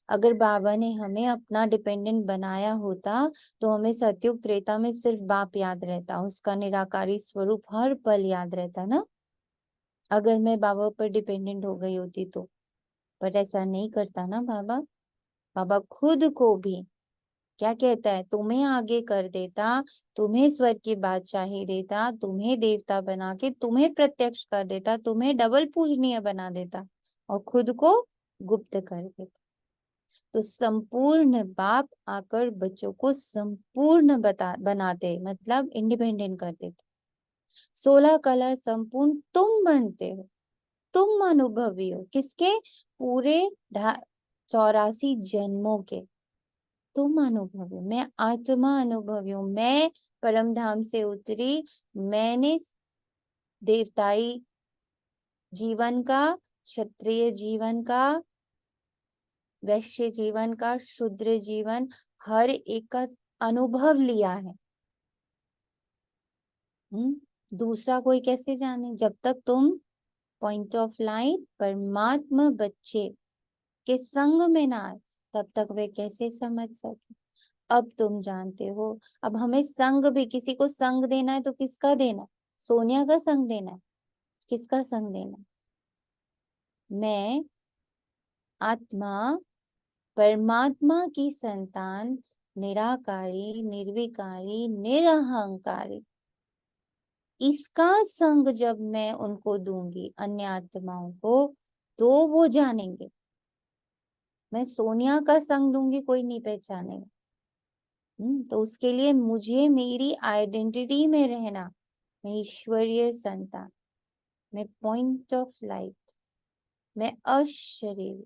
अगर बाबा ने हमें अपना डिपेंडेंट बनाया होता तो हमें सतयुग त्रेता में सिर्फ बाप याद रहता, उसका निराकारी स्वरूप हर पल याद रहता ना, अगर मैं बाबा पर डिपेंडेंट हो गई होती तो। पर ऐसा नहीं करता ना बाबा। बाबा खुद को भी क्या कहता है, तुम्हें आगे कर देता, तुम्हें स्वर्ग की बादशाही देता, तुम्हें देवता बना के तुम्हें प्रत्यक्ष कर देता, तुम्हें डबल पूजनीय बना देता, और खुद को गुप्त कर देते। तो संपूर्ण बाप आकर बच्चों को संपूर्ण बनाते, मतलब इंडिपेंडेंट कर देते। 16 कला संपूर्ण तुम बनते हो, तुम अनुभवी हो। किसके? पूरे 84 जन्मों के तुम अनुभवी हो। मैं आत्मा अनुभवी हूँ, मैं परम धाम से उतरी, मैंने देवताई जीवन का, क्षत्रिय जीवन का, वैश्य जीवन का, शूद्र जीवन, हर एक का अनुभव लिया है। दूसरा कोई कैसे जाने? जब तक तुम पॉइंट ऑफ लाइट परमात्मा बच्चे के संग में ना आए, तब तक वे कैसे समझ सके? अब तुम जानते हो। अब हमें संग भी, किसी को संग देना है तो किसका देना है? सोनिया का संग देना है? किसका संग देना है? मैं आत्मा परमात्मा की संतान, निराकारी, निर्विकारी, निरहंकारी, इसका संग जब मैं उनको दूंगी, अन्य आत्माओं को, तो वो जानेंगे। मैं सोनिया का संग दूंगी, कोई नहीं पहचानेगा। तो उसके लिए मुझे मेरी आइडेंटिटी में रहना। मैं ईश्वरीय संतान, मैं पॉइंट ऑफ लाइट, मैं अशरीर,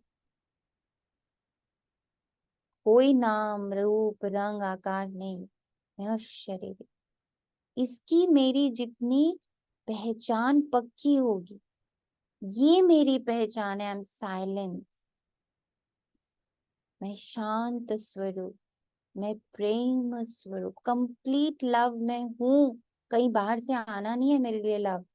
कोई नाम रूप रंग आकार नहीं, मैं अशरीर। इसकी मेरी जितनी पहचान पक्की होगी, ये मेरी पहचान है। आई एम साइलेंस, मैं शांत स्वरूप, मैं प्रेम स्वरूप, कंप्लीट लव में हूँ। कहीं बाहर से आना नहीं है मेरे लिए लव।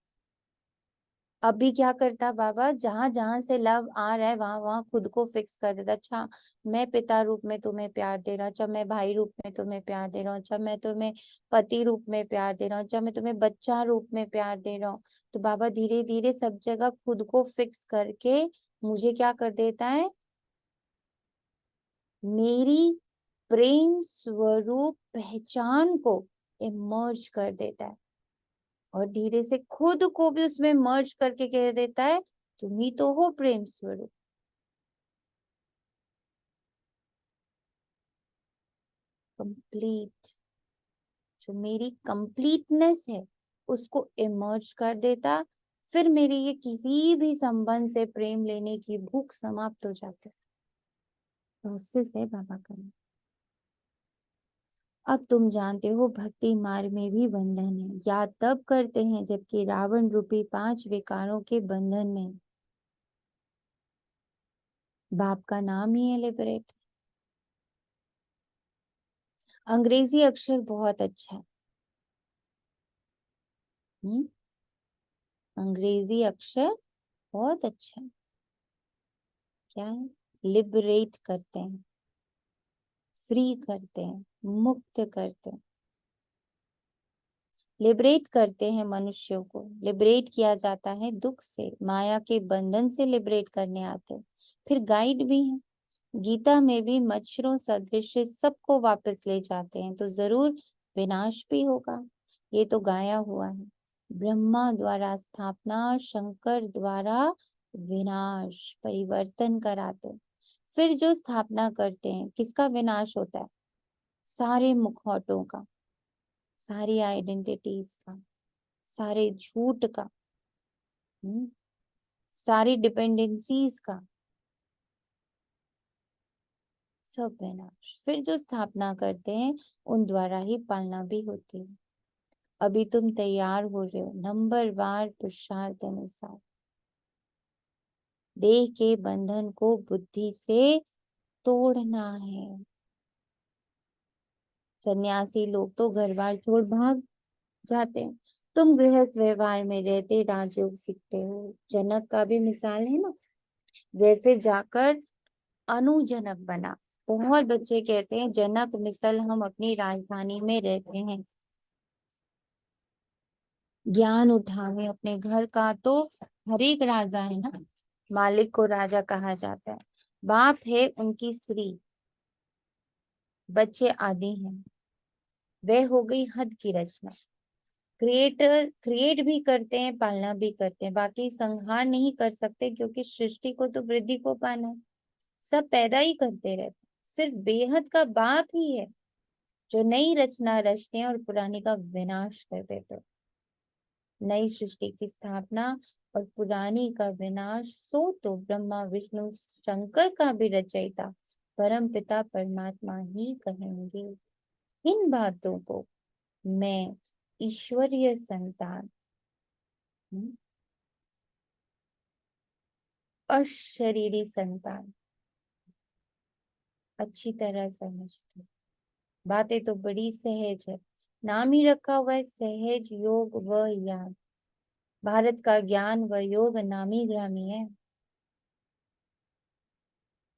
अभी क्या करता बाबा? जहां जहां से लव आ रहा है वहां वहां खुद को फिक्स कर देता। अच्छा, मैं पिता रूप में तुम्हें प्यार दे रहा हूँ, अच्छा मैं भाई रूप में तुम्हें प्यार दे रहा हूँ, अच्छा मैं तुम्हें पति रूप में प्यार दे रहा हूँ, अच्छा मैं तुम्हें बच्चा रूप में प्यार दे रहा हूँ। तो बाबा धीरे धीरे सब जगह खुद को फिक्स करके मुझे क्या कर देता है? मेरी प्रेम स्वरूप पहचान को इमर्ज कर देता है, और धीरे से खुद को भी उसमें मर्ज करके कह देता है, तुम ही तो हो प्रेम स्वरूप। कंप्लीट, जो मेरी कंप्लीटनेस है उसको इमर्ज कर देता। फिर मेरी ये किसी भी संबंध से प्रेम लेने की भूख समाप्त हो जाती है। प्रोसेस है बाबा का। अब तुम जानते हो भक्ति मार्ग में भी बंधन है। याद तब करते हैं जबकि रावण रूपी 5 विकारों के बंधन में। बाप का नाम ही है लिबरेट। अंग्रेजी अक्षर बहुत अच्छा है। अंग्रेजी अक्षर बहुत अच्छा है। क्या है? लिबरेट करते हैं, फ्री करते हैं, मुक्त करते हैं। लिबरेट करते हैं मनुष्यों को। लिबरेट किया जाता है दुख से, माया के बंधन से लिबरेट करने आते हैं। फिर गाइड भी हैं। गीता में भी मच्छरों सदृश सबको वापस ले जाते हैं, तो जरूर विनाश भी होगा। ये तो गाया हुआ है। ब्रह्मा द्वारा स्थापना, शंकर द्वारा विनाश, परिवर्तन कराते हैं। फिर जो स्थापना करते हैं, किसका विनाश होता है? सारे मुखौटों का, सारी आइडेंटिटीज का, सारे झूठ का, सारी डिपेंडेंसीज का, सब विनाश। फिर जो स्थापना करते हैं उन द्वारा ही पालना भी होती है। अभी तुम तैयार हो रहे हो नंबरवार पुरुषार्थ अनुसार। देह के बंधन को बुद्धि से तोड़ना है। सन्यासी लोग तो घर बार छोड़ भाग जाते हैं। तुम गृहस्थ व्यवहार में रहते राजयोग सीखते हो। जनक का भी मिसाल है ना। वे फिर जाकर अनुजनक बना। बहुत बच्चे कहते हैं जनक मिसल हम अपनी राजधानी में रहते हैं, ज्ञान उठावे अपने घर का। तो हर एक राजा है ना, मालिक को राजा कहा जाता है। बाप है उनकी स्त्री, बच्चे आदि हैं। वह हो गई हद की रचना। क्रिएट भी करते हैं, पालना भी करते हैं, बाकी संहार नहीं कर सकते, क्योंकि सृष्टि को तो वृद्धि को पाना है। सब पैदा ही करते रहते, सिर्फ बेहद का बाप ही है जो नई रचना रचते हैं और पुरानी का विनाश कर देते हैं। नई सृष्टि की स्थापना और पुरानी का विनाश, सो तो ब्रह्मा विष्णु शंकर का भी रचयिता परम पिता परमात्मा ही कहेंगे। इन बातों को मैं ईश्वरीय संतान और शरीरी संतान अच्छी तरह समझते। बातें तो बड़ी सहज है, नाम ही रखा हुआ है सहज योग व याद। भारत का ज्ञान व योग नामी ग्रामी है।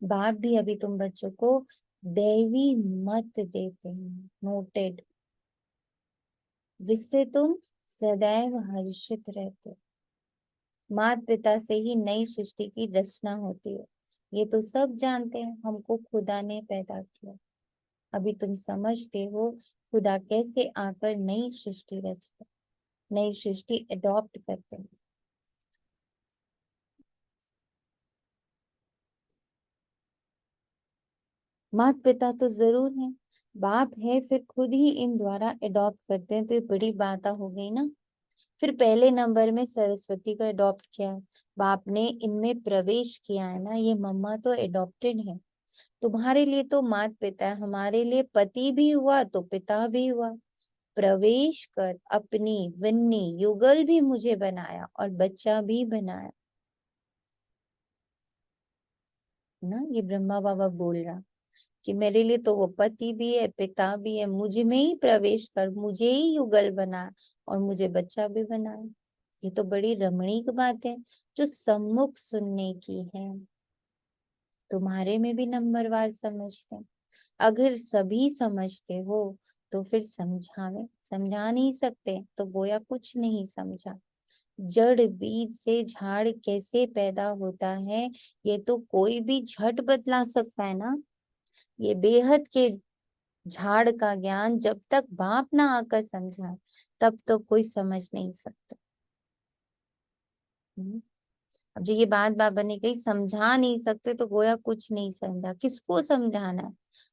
बाप भी अभी तुम बच्चों को दैवी मत देते हैं, नोटेड, जिससे तुम सदैव हर्षित रहते। माता पिता से ही नई सृष्टि की रचना होती है, ये तो सब जानते हैं। हमको खुदा ने पैदा किया, अभी तुम समझते हो खुदा कैसे आकर नई सृष्टि रचता, नई सृष्टि अडॉप्ट करते हैं। माता पिता तो जरूर हैं, बाप है, फिर खुद ही इन द्वारा अडॉप्ट करते हैं, तो ये बड़ी बात हो गई ना। फिर पहले नंबर में सरस्वती को अडॉप्ट किया है, बाप ने इनमें प्रवेश किया है ना। ये मम्मा तो अडॉप्टेड है, तुम्हारे लिए तो माता पिता है, हमारे लिए पति भी हुआ तो पिता भी हुआ। प्रवेश कर अपनी विन्नी युगल भी मुझे बनाया और बच्चा भी बनाया ना। ये ब्रह्मा बाबा बोल रहा कि मेरे लिए तो वो पति भी है पिता भी है, मुझ में ही प्रवेश कर, मुझे ही युगल बना और मुझे बच्चा भी बनाया। ये तो बड़ी रमणीक बात है जो सम्मुख सुनने की है। तुम्हारे में भी नंबरवार समझते हैं। अगर सभी समझते हो तो फिर समझावे, समझा नहीं सकते तो गोया कुछ नहीं समझा। जड़ बीज से झाड़ कैसे पैदा होता है ये तो कोई भी झट बतला सकता है ना। ये बेहद के झाड़ का ज्ञान जब तक बाप ना आकर समझाए तब तो कोई समझ नहीं सकता। अब जो ये बात बाबा ने कही समझा नहीं सकते तो गोया कुछ नहीं समझा। किसको समझाना है?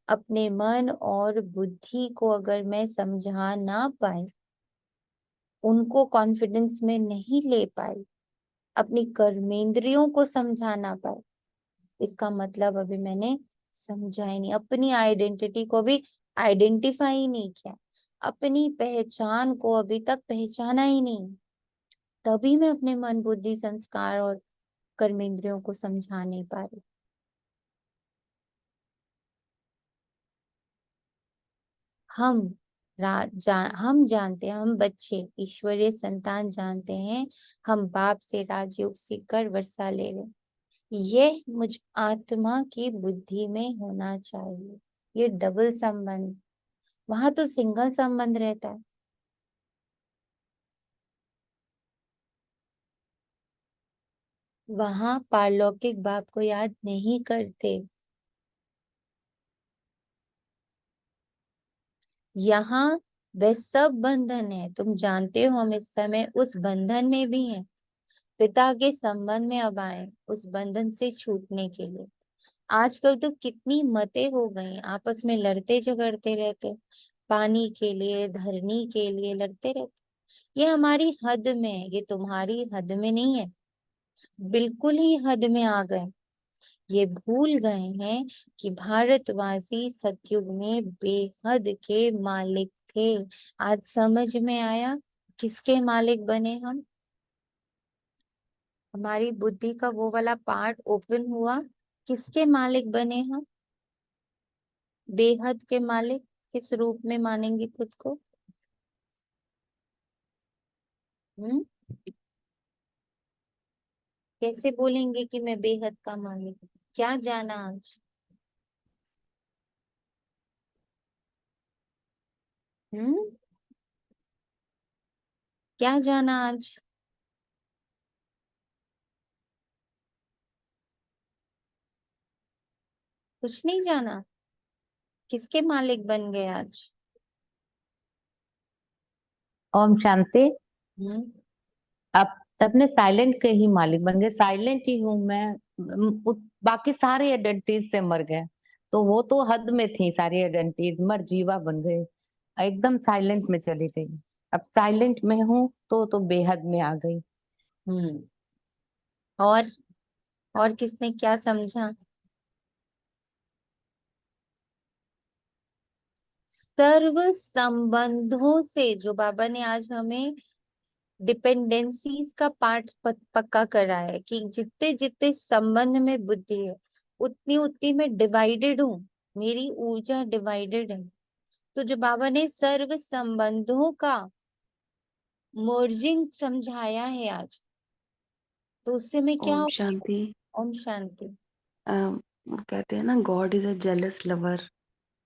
अपने मन और बुद्धि को अगर मैं समझा ना पाए, उनको कॉन्फिडेंस में नहीं ले पाए, अपनी कर्मेंद्रियों को समझा ना पाए, इसका मतलब अभी मैंने समझा ही नहीं, अपनी आइडेंटिटी को भी आइडेंटिफाई ही नहीं किया, अपनी पहचान को अभी तक पहचाना ही नहीं, तभी मैं अपने मन बुद्धि संस्कार और कर्मेंद्रियों को समझा नहीं पा रही। हम हम जानते हैं, हम बच्चे ईश्वरीय संतान जानते हैं, हम बाप से राजयोग सीखकर वर्षा ले रहे हैं। यह मुझ आत्मा की बुद्धि में होना चाहिए। ये डबल संबंध, वहां तो सिंगल संबंध रहता है। वहां पारलौकिक बाप को याद नहीं करते, यहाँ वे सब बंधन है। तुम जानते हो हम इस समय उस बंधन में भी हैं, पिता के संबंध में अब आए उस बंधन से छूटने के लिए। आजकल तो कितनी मतें हो गई, आपस में लड़ते झगड़ते रहते, पानी के लिए धरनी के लिए लड़ते रहते। ये हमारी हद में है, ये तुम्हारी हद में नहीं है, बिल्कुल ही हद में आ गए। ये भूल गए हैं कि भारतवासी सतयुग में बेहद के मालिक थे। आज समझ में आया किसके मालिक बने हम। हमारी बुद्धि का वो वाला पार्ट ओपन हुआ, किसके मालिक बने हम, बेहद के मालिक। किस रूप में मानेंगे खुद को? हम्म, कैसे बोलेंगे कि मैं बेहद का मालिक? क्या जाना आज? हम्म, क्या जाना आज? कुछ नहीं जाना। किसके मालिक बन गए आज? ओम शांति। हम्म अब अपने साइलेंट के ही मालिक बन गए, साइलेंट ही हूँ मैं। बाकी सारे आइडेंटिटीज से मर गए, तो वो तो हद में थी सारी आइडेंटिटीज, मर जीवा बन गए, एकदम साइलेंट में चली गई। अब साइलेंट में हूँ तो बेहद में आ गई। हम्म और किसने क्या समझा? सर्व संबंधों से, जो बाबा ने आज हमें डिपेंडेंसीज का पार्ट पक्का करा है कि जितने जितने संबंध में बुद्धि है उतनी उतनी मैं डिवाइडेड हूँ, मेरी ऊर्जा डिवाइडेड है। तो जो बाबा ने सर्व संबंधों का मर्जिंग समझाया है आज, तो उससे मैं क्या ओम हो? शांति। ओम शांति। वो कहते हैं ना, God is a jealous lover.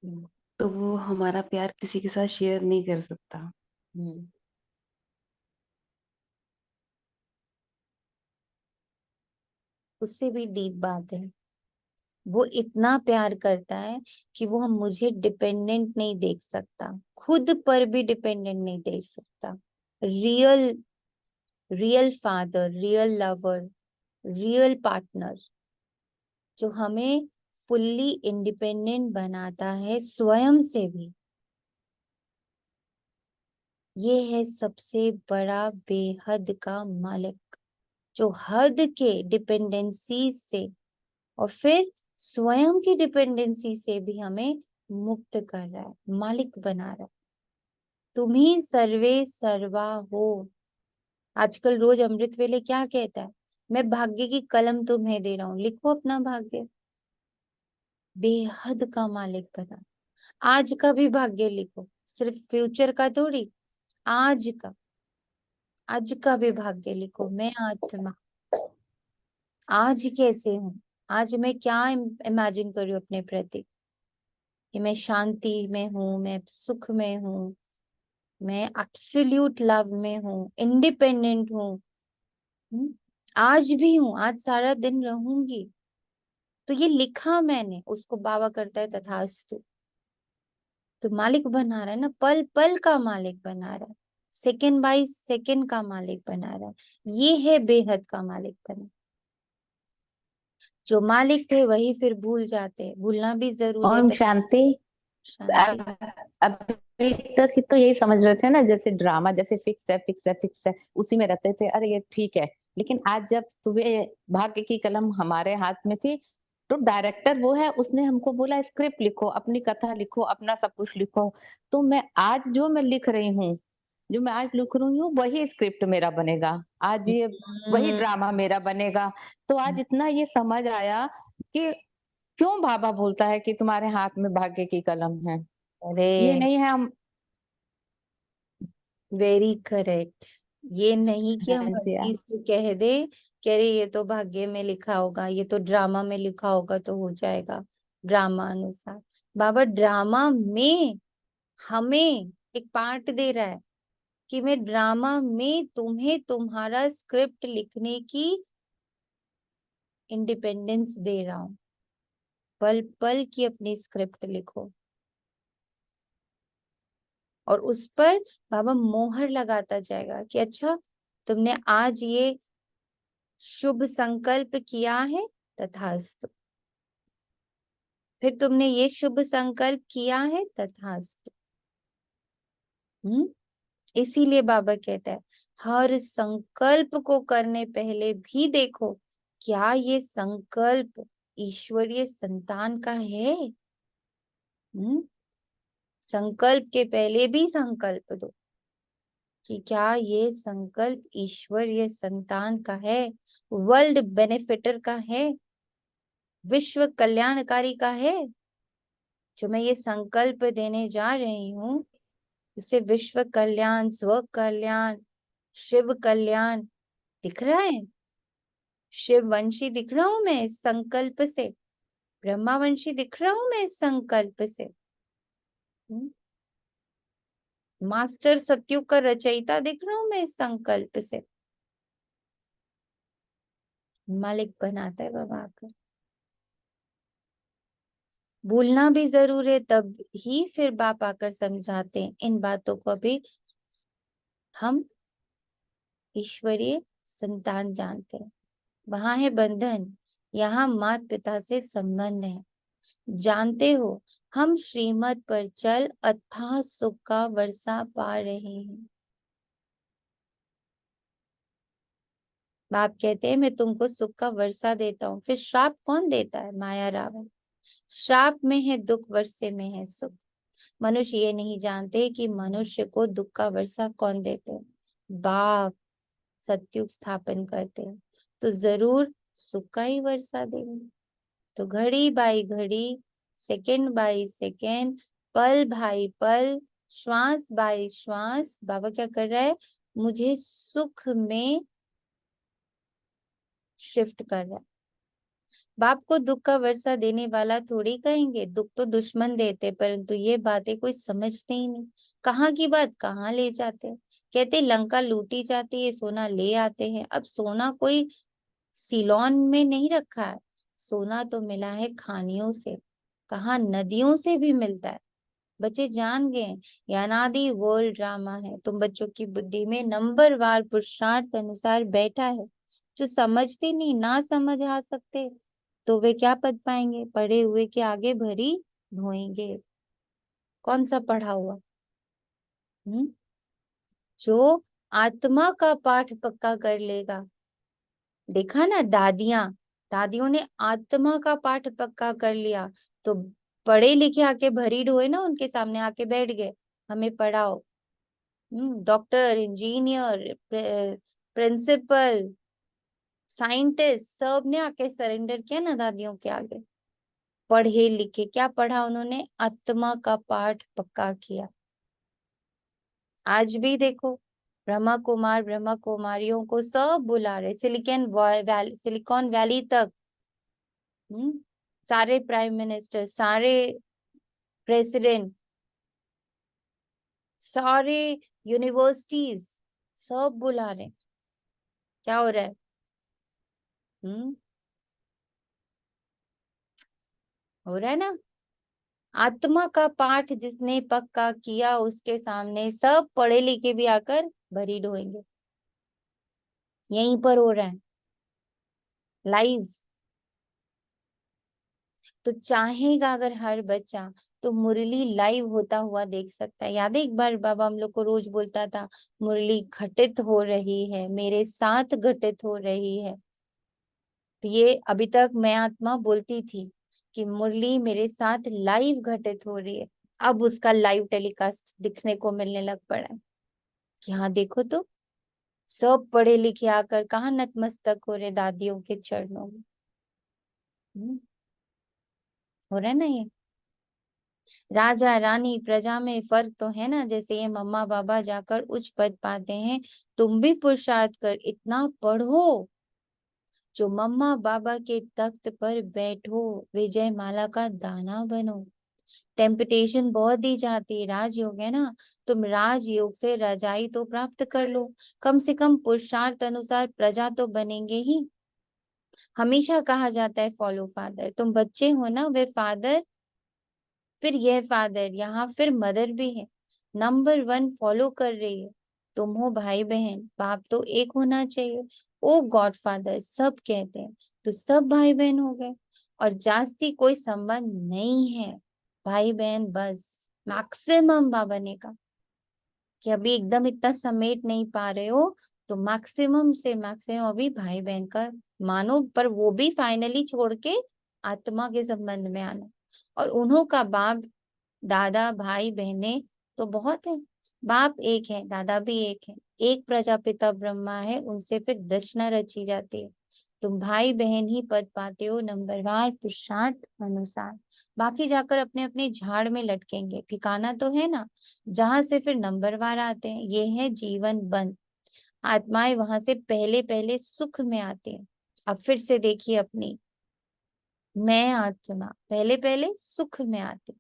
हम्म, तो वो हमारा प्यार किसी के साथ शेयर नहीं कर सकता। हम्म। उससे भी डीप बात है। वो इतना प्यार करता है कि वो हम मुझे डिपेंडेंट नहीं देख सकता, खुद पर भी डिपेंडेंट नहीं देख सकता। Real real father, real lover, real partner, जो हमें फुल्ली इंडिपेंडेंट बनाता है स्वयं से भी। ये है सबसे बड़ा बेहद का मालिक, जो हद के डिपेंडेंसी से और फिर स्वयं की डिपेंडेंसी से भी हमें मुक्त कर रहा है, मालिक बना रहा है। तुम ही सर्वे सर्वा हो। आजकल रोज अमृत वेले क्या कहता है? मैं भाग्य की कलम तुम्हें दे रहा हूँ, लिखो अपना भाग्य। बेहद का मालिक बना। आज का भी भाग्य लिखो, सिर्फ फ्यूचर का थोड़ी, आज का। आज का भी भाग्य लिखो। मैं आत्मा आज कैसे हूँ, आज मैं क्या इमेजिन कर रही हूँ अपने प्रति, कि मैं शांति में हूँ, मैं सुख में हूँ, मैं एब्सोल्यूट लव में हूँ, इंडिपेंडेंट हूँ। आज भी हूँ, आज सारा दिन रहूंगी। तो ये लिखा मैंने, उसको बाबा करता है तथास्तु। तो मालिक बना रहा है ना, पल पल का मालिक बना रहा है, सेकंड बाय सेकंड का मालिक बना रहा है। ये है बेहद का मालिक बना। जो मालिक थे वही फिर भूल जाते, भूलना भी जरूरी है। ओम शांति। शांति। अभी तक ही तो यही समझ रहे थे ना, जैसे ड्रामा, जैसे फिक्स है फिक्स है फिक्स है, उसी में रहते थे, अरे ये ठीक है। लेकिन आज जब सुबह भाग्य की कलम हमारे हाथ में थी, तो डायरेक्टर वो है, उसने हमको बोला स्क्रिप्ट लिखो, अपनी कथा लिखो, अपना सब कुछ लिखो। तो मैं आज जो मैं लिख रही हूँ, जो मैं आज लिख रही हूँ, वही स्क्रिप्ट मेरा बनेगा आज, ये वही हम्म, ड्रामा मेरा बनेगा। तो आज इतना ये समझ आया कि क्यों बाबा बोलता है कि तुम्हारे हाथ में भाग्य की कलम है। अरे ये नहीं है हम। Very correct. ये नहीं कि हम हाँ हर जी हाँ। चीज को कह दे कि अरे ये तो भाग्य में लिखा होगा, ये तो ड्रामा में लिखा होगा तो हो जाएगा ड्रामा अनुसार। बाबा ड्रामा में हमें एक पार्ट दे रहा है कि मैं ड्रामा में तुम्हें तुम्हारा स्क्रिप्ट लिखने की इंडिपेंडेंस दे रहा हूँ। पल पल की अपनी स्क्रिप्ट लिखो, और उस पर बाबा मोहर लगाता जाएगा कि अच्छा, तुमने आज ये शुभ संकल्प किया है, तथास्तु। फिर तुमने ये शुभ संकल्प किया है, तथास्तु। इसीलिए बाबा कहता है हर संकल्प को करने पहले भी देखो, क्या ये संकल्प ईश्वरीय संतान का है। हम्म संकल्प के पहले भी संकल्प दो कि क्या ये संकल्प ईश्वरीय संतान का है, वर्ल्ड बेनिफिटर का है, विश्व कल्याणकारी का है। जो मैं ये संकल्प देने जा रही हूँ, इससे विश्व कल्याण, स्व कल्याण, शिव कल्याण दिख रहा है। शिव वंशी दिख रहा हूं मैं इस संकल्प से, ब्रह्मा वंशी दिख रहा हूं मैं इस संकल्प से। मास्टर सत्युग का रचयिता दिख रहा हूं मैं इस संकल्प से। मालिक बनाता है बाबा आकर। भूलना भी जरूर है, तब ही फिर बाप आकर समझाते हैं इन बातों को भी हम ईश्वरीय संतान जानते हैं। वहां है बंधन, यहाँ माता पिता से संबंध है। जानते हो, हम श्रीमत पर चल अथाह सुख का वर्षा पा रहे हैं। बाप कहते हैं मैं तुमको सुख का वर्षा देता हूँ। फिर श्राप कौन देता है? माया रावण। श्राप में है दुख, वर्षे में है सुख। मनुष्य ये नहीं जानते कि मनुष्य को दुख का वर्षा कौन देते हैं। बाप सत्युग स्थापन करते हैं तो जरूर सुख का ही वर्षा देंगे। तो घड़ी बाई घड़ी, सेकंड बाई सेकंड, पल भाई पल, श्वास बाई श्वास बाबा क्या कर रहा है? मुझे सुख में शिफ्ट कर रहा है। बाप को दुख का वर्षा देने वाला थोड़ी कहेंगे, दुख तो दुश्मन देते, परंतु ये बातें कोई समझते ही नहीं। कहाँ की बात कहाँ ले जाते हैं। कहते लंका लूटी जाती है, सोना ले आते हैं। अब सोना कोई सीलोन में नहीं रखा है, सोना तो मिला है खानियों से। कहाँ? नदियों से भी मिलता है। बच्चे जान गए ये अनादि वर्ल्ड ड्रामा है। तुम बच्चों की बुद्धि में नंबरवार पुरुषार्थ अनुसार बैठा है। जो समझते नहीं, ना समझ आ सकते, तो वे क्या पद पाएंगे? पढ़े हुए के आगे भरी ढोएंगे। कौन सा पढ़ा हुआ? जो आत्मा का पाठ पक्का कर लेगा। देखा ना, दादियों ने आत्मा का पाठ पक्का कर लिया तो पढ़े लिखे आके भरी ढोए ना, उनके सामने आके बैठ गए, हमें पढ़ाओ। डॉक्टर, इंजीनियर, प्रिंसिपल, साइंटिस्ट, सब ने आके सरेंडर किया ना दादियों के आगे। पढ़े लिखे, क्या पढ़ा उन्होंने? आत्मा का पाठ पक्का किया। आज भी देखो, ब्रह्मा कुमार ब्रह्मा कुमारियों को सब बुला रहे, सिलिकॉन वैली तक। सारे प्राइम मिनिस्टर, सारे प्रेसिडेंट, सारे यूनिवर्सिटीज सब बुला रहे। क्या हो रहा है? हो रहा है ना। आत्मा का पाठ जिसने पक्का किया उसके सामने सब पढ़े लिखे भी आकर भरी ढोएंगे। यहीं पर हो रहा है लाइव। तो चाहेगा अगर हर बच्चा तो मुरली लाइव होता हुआ देख सकता है। याद है एक बार बाबा हम लोग को रोज बोलता था, मुरली घटित हो रही है, मेरे साथ घटित हो रही है। तो ये अभी तक मैं आत्मा बोलती थी कि मुरली मेरे साथ लाइव घटित हो रही है। अब उसका लाइव टेलीकास्ट दिखने को मिलने लग पड़ा है कि हाँ देखो तो सब पढ़े लिखे आकर कहाँ नतमस्तक हो रहे दादियों के चरणों में। हो रहा है ना ये। राजा रानी प्रजा में फर्क तो है ना। जैसे ये मम्मा बाबा जाकर उच्च पद पाते हैं, तुम भी पुरुषार्थ कर इतना पढ़ो जो मम्मा बाबा के तख्त पर बैठो, विजय माला का दाना बनो। टेम्पटेशन बहुत दी जाती है, राजयोग है ना, तुम राजयोग से रजाई तो प्राप्त कर लो। कम से कम पुरुषार्थ अनुसार प्रजा तो बनेंगे ही। हमेशा कहा जाता है फॉलो फादर। तुम बच्चे हो ना, वे फादर, फिर यह फादर, यहाँ फिर मदर भी है। नंबर 1 फॉलो कर रही है। तुम हो भाई बहन, बाप तो एक होना चाहिए। ओ गॉड फादर सब कहते हैं, तो सब भाई बहन हो गए और जास्ती कोई संबंध नहीं है। भाई बहन बस मैक्सिमम। बाबा ने कहा कि अभी एकदम इतना समेट नहीं पा रहे हो तो मैक्सिमम से मैक्सिमम अभी भाई बहन का मानो, पर वो भी फाइनली छोड़ के आत्मा के संबंध में आना। और उन्हों का बाप दादा भाई बहने तो बहुत है। बाप एक है, दादा भी एक है, एक प्रजापिता ब्रह्मा है, उनसे फिर रचना रची जाती है। तुम भाई बहन ही पद पाते हो नंबरवार पुरुषार्थ अनुसार। बाकी जाकर अपने अपने झाड़ में लटकेंगे, ठिकाना तो है ना जहां से फिर नंबरवार आते हैं। ये है जीवन बंद। आत्माएं वहां से पहले पहले सुख में आते हैं। अब फिर से देखिए अपनी, मैं आत्मा पहले पहले सुख में आती,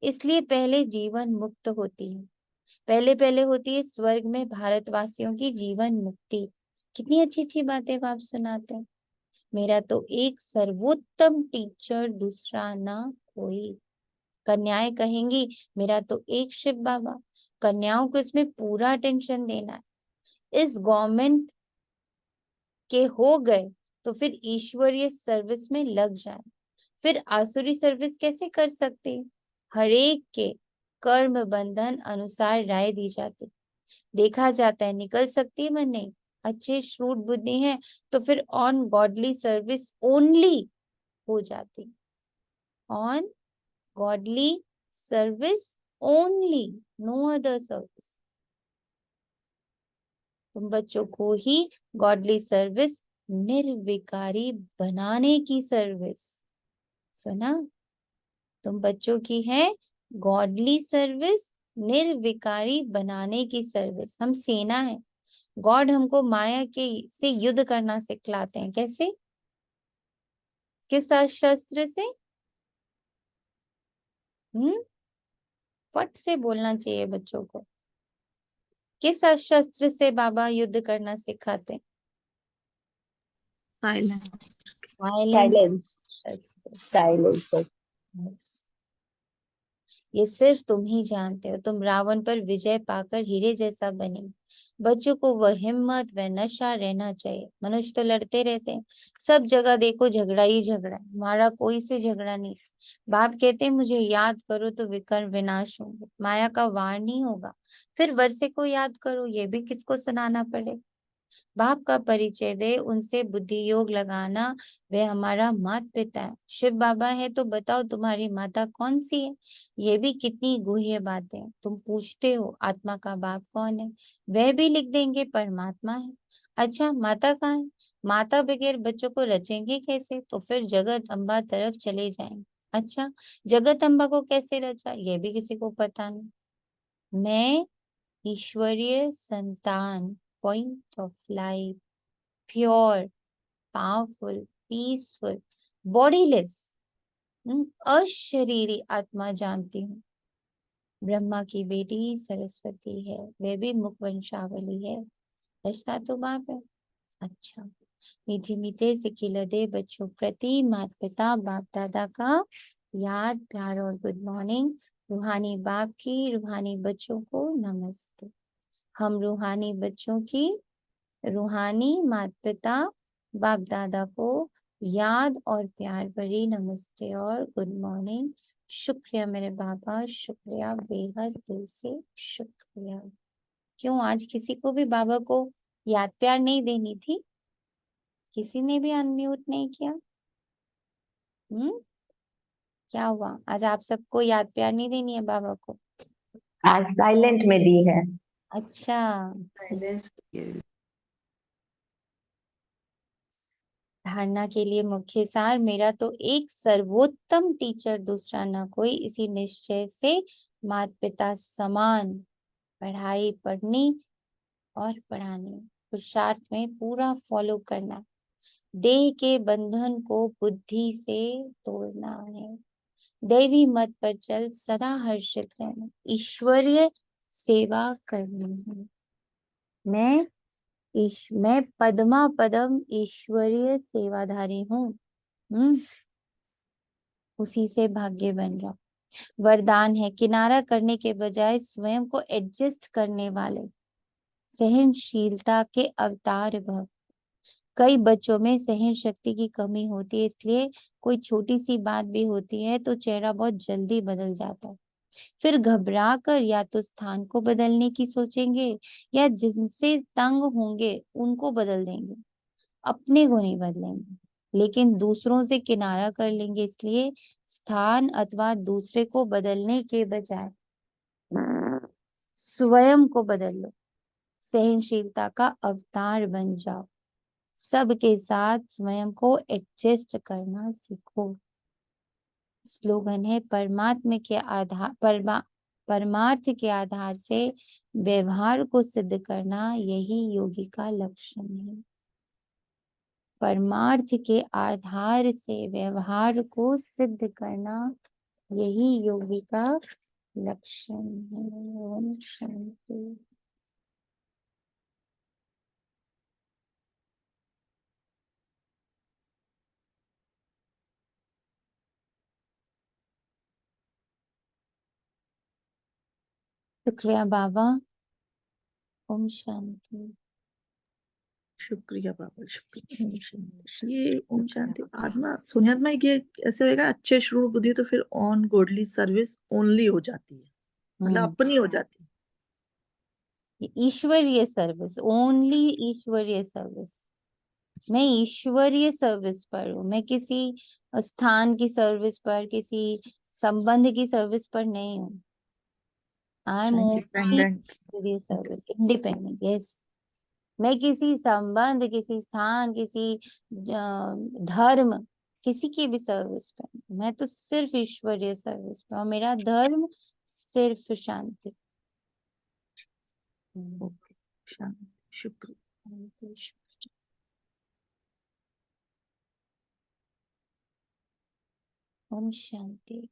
इसलिए पहले जीवन मुक्त होती है। पहले पहले होती है स्वर्ग में भारतवासियों की जीवन मुक्ति। कितनी अच्छी अच्छी बातें बाप सुनाते हैं। मेरा तो एक सर्वोत्तम टीचर दूसरा ना कोई। कन्याएं कहेंगी मेरा तो एक शिव बाबा। कन्याओं को इसमें पूरा अटेंशन देना है। इस गवर्नमेंट के हो गए तो फिर ईश्वरीय सर्विस में लग जाए। फिर आसुरी सर्विस कैसे कर सकते? हर एक के कर्म बंधन अनुसार राय दी जाती, देखा जाता है निकल सकती है मन नहीं, अच्छे श्रूड बुद्धि है तो फिर ऑन गॉडली सर्विस ओनली हो जाती, on godly service only, no other service. तुम बच्चों को ही गॉडली सर्विस निर्विकारी बनाने की सर्विस, सुना? तुम बच्चों की है गॉडली सर्विस निर्विकारी बनाने की सर्विस। हम सेना है, गॉड हमको माया के से युद्ध करना सिखलाते हैं। कैसे? किस शस्त्र से? फट से बोलना चाहिए बच्चों को। किस शस्त्र से बाबा युद्ध करना सिखाते हैं? साइलेंस। वायलेंस शस्त्र। साइलेंस। ये सिर्फ तुम ही जानते हो। तुम रावण पर विजय पाकर हीरे जैसा बने। बच्चों को वह हिम्मत व नशा रहना चाहिए। मनुष्य तो लड़ते रहते हैं, सब जगह देखो झगड़ा ही झगड़ा है, हमारा कोई से झगड़ा नहीं। बाप कहते हैं मुझे याद करो तो विकर्म विनाश होंगे, माया का वार नहीं होगा। फिर वर्षे को याद करो, ये भी किसको सुनाना पड़े? बाप का परिचय दे, उनसे बुद्धि योग लगाना। वे हमारा माता पिता है। शिव बाबा है तो बताओ तुम्हारी माता कौन सी है? ये भी कितनी गुह्य बातें। तुम पूछते हो आत्मा का बाप कौन है, वह भी लिख देंगे परमात्मा है। अच्छा माता कहाँ है? माता बगैर बच्चों को रचेंगे कैसे? तो फिर जगत अम्बा तरफ चले जाएंगे। अच्छा जगत अम्बा को कैसे रचा, ये भी किसी को पता नहीं। मैं ईश्वरीय संतान, point of life, pure, powerful, peaceful, bodiless, अशरीरी आत्मा जानती हूँ। ब्रह्मा की बेटी सरस्वती है, वे भी मुख वंशावली है। रचता तो बाप है। अच्छा मीठे मीठे से खिलते बच्चों प्रति माता पिता बाप दादा का याद प्यार और गुड मॉर्निंग। रूहानी बाप की रूहानी बच्चों को नमस्ते। हम रूहानी बच्चों की रूहानी माता पिता बाप दादा को याद और प्यार भरी नमस्ते और गुड मॉर्निंग। शुक्रिया मेरे बाबा, शुक्रिया, बेहद दिल से शुक्रिया। क्यों आज किसी को भी बाबा को याद प्यार नहीं देनी थी? किसी ने भी अनम्यूट नहीं किया? क्या हुआ? आज आप सबको याद प्यार नहीं देनी है बाबा को? आज साइलेंट में दी है। अच्छा साइलेंस। धारणा के लिए मुख्य सार, मेरा तो एक सर्वोत्तम टीचर दूसरा ना कोई, इसी निश्चय से माता पिता समान पढ़ाई पढ़नी और पढ़ानी, पुरुषार्थ में पूरा फॉलो करना, देह के बंधन को बुद्धि से तोड़ना है, दैवी मत पर चल सदा हर्षित रहना, ईश्वरीय सेवा करनी है। मैं पद्मा पदम ईश्वरीय सेवाधारी हूँ। उसी से भाग्य बन रहा। वरदान है किनारा करने के बजाय स्वयं को एडजस्ट करने वाले, सहनशीलता के अवतार भव। कई बच्चों में सहन शक्ति की कमी होती है, इसलिए कोई छोटी सी बात भी होती है तो चेहरा बहुत जल्दी बदल जाता है। फिर घबरा कर या तो स्थान को बदलने की सोचेंगे या जिनसे तंग होंगे उनको बदल देंगे, अपने को नहीं बदलेंगे, लेकिन दूसरों से किनारा कर लेंगे। इसलिए स्थान अथवा दूसरे को बदलने के बजाय स्वयं को बदल लो, सहनशीलता का अवतार बन जाओ, सबके साथ स्वयं को एडजस्ट करना सीखो। स्लोगन है परमात्मा के आधार परमार्थ के आधार से व्यवहार को सिद्ध करना, यही योगी का लक्षण है। परमार्थ के आधार से व्यवहार को सिद्ध करना, यही योगी का लक्षण है। ओम शांति। शुक्रिया बाबा। ओम शांति। शुक्रिया बाबा, शुक्रिया। ओम शांति। ये ओम शांति आत्मा सोनियात्मा, ये ऐसे होएगा, अच्छे शुरू बुद्धि तो फिर ऑन गॉडली सर्विस ओनली हो जाती है, मतलब हम्म अपनी हो जाती है। ईश्वरीय सर्विस, ओनली ईश्वरीय सर्विस। मैं ईश्वरीय सर्विस पर हूँ, मैं किसी स्थान की सर्विस पर, किसी संबंध की सर्विस पर नहीं हूँ। I am only independent. ईश्वरीय सर्विस, इंडिपेंडेंट। यस, मैं किसी संबंध, किसी स्थान, किसी धर्म, किसी की भी सर्विस पे नहीं। मैं तो सिर्फ ईश्वरीय सर्विस पे, और मेरा धर्म सिर्फ शांति। ओके, शांति, शुक्रिया। ओम शांति।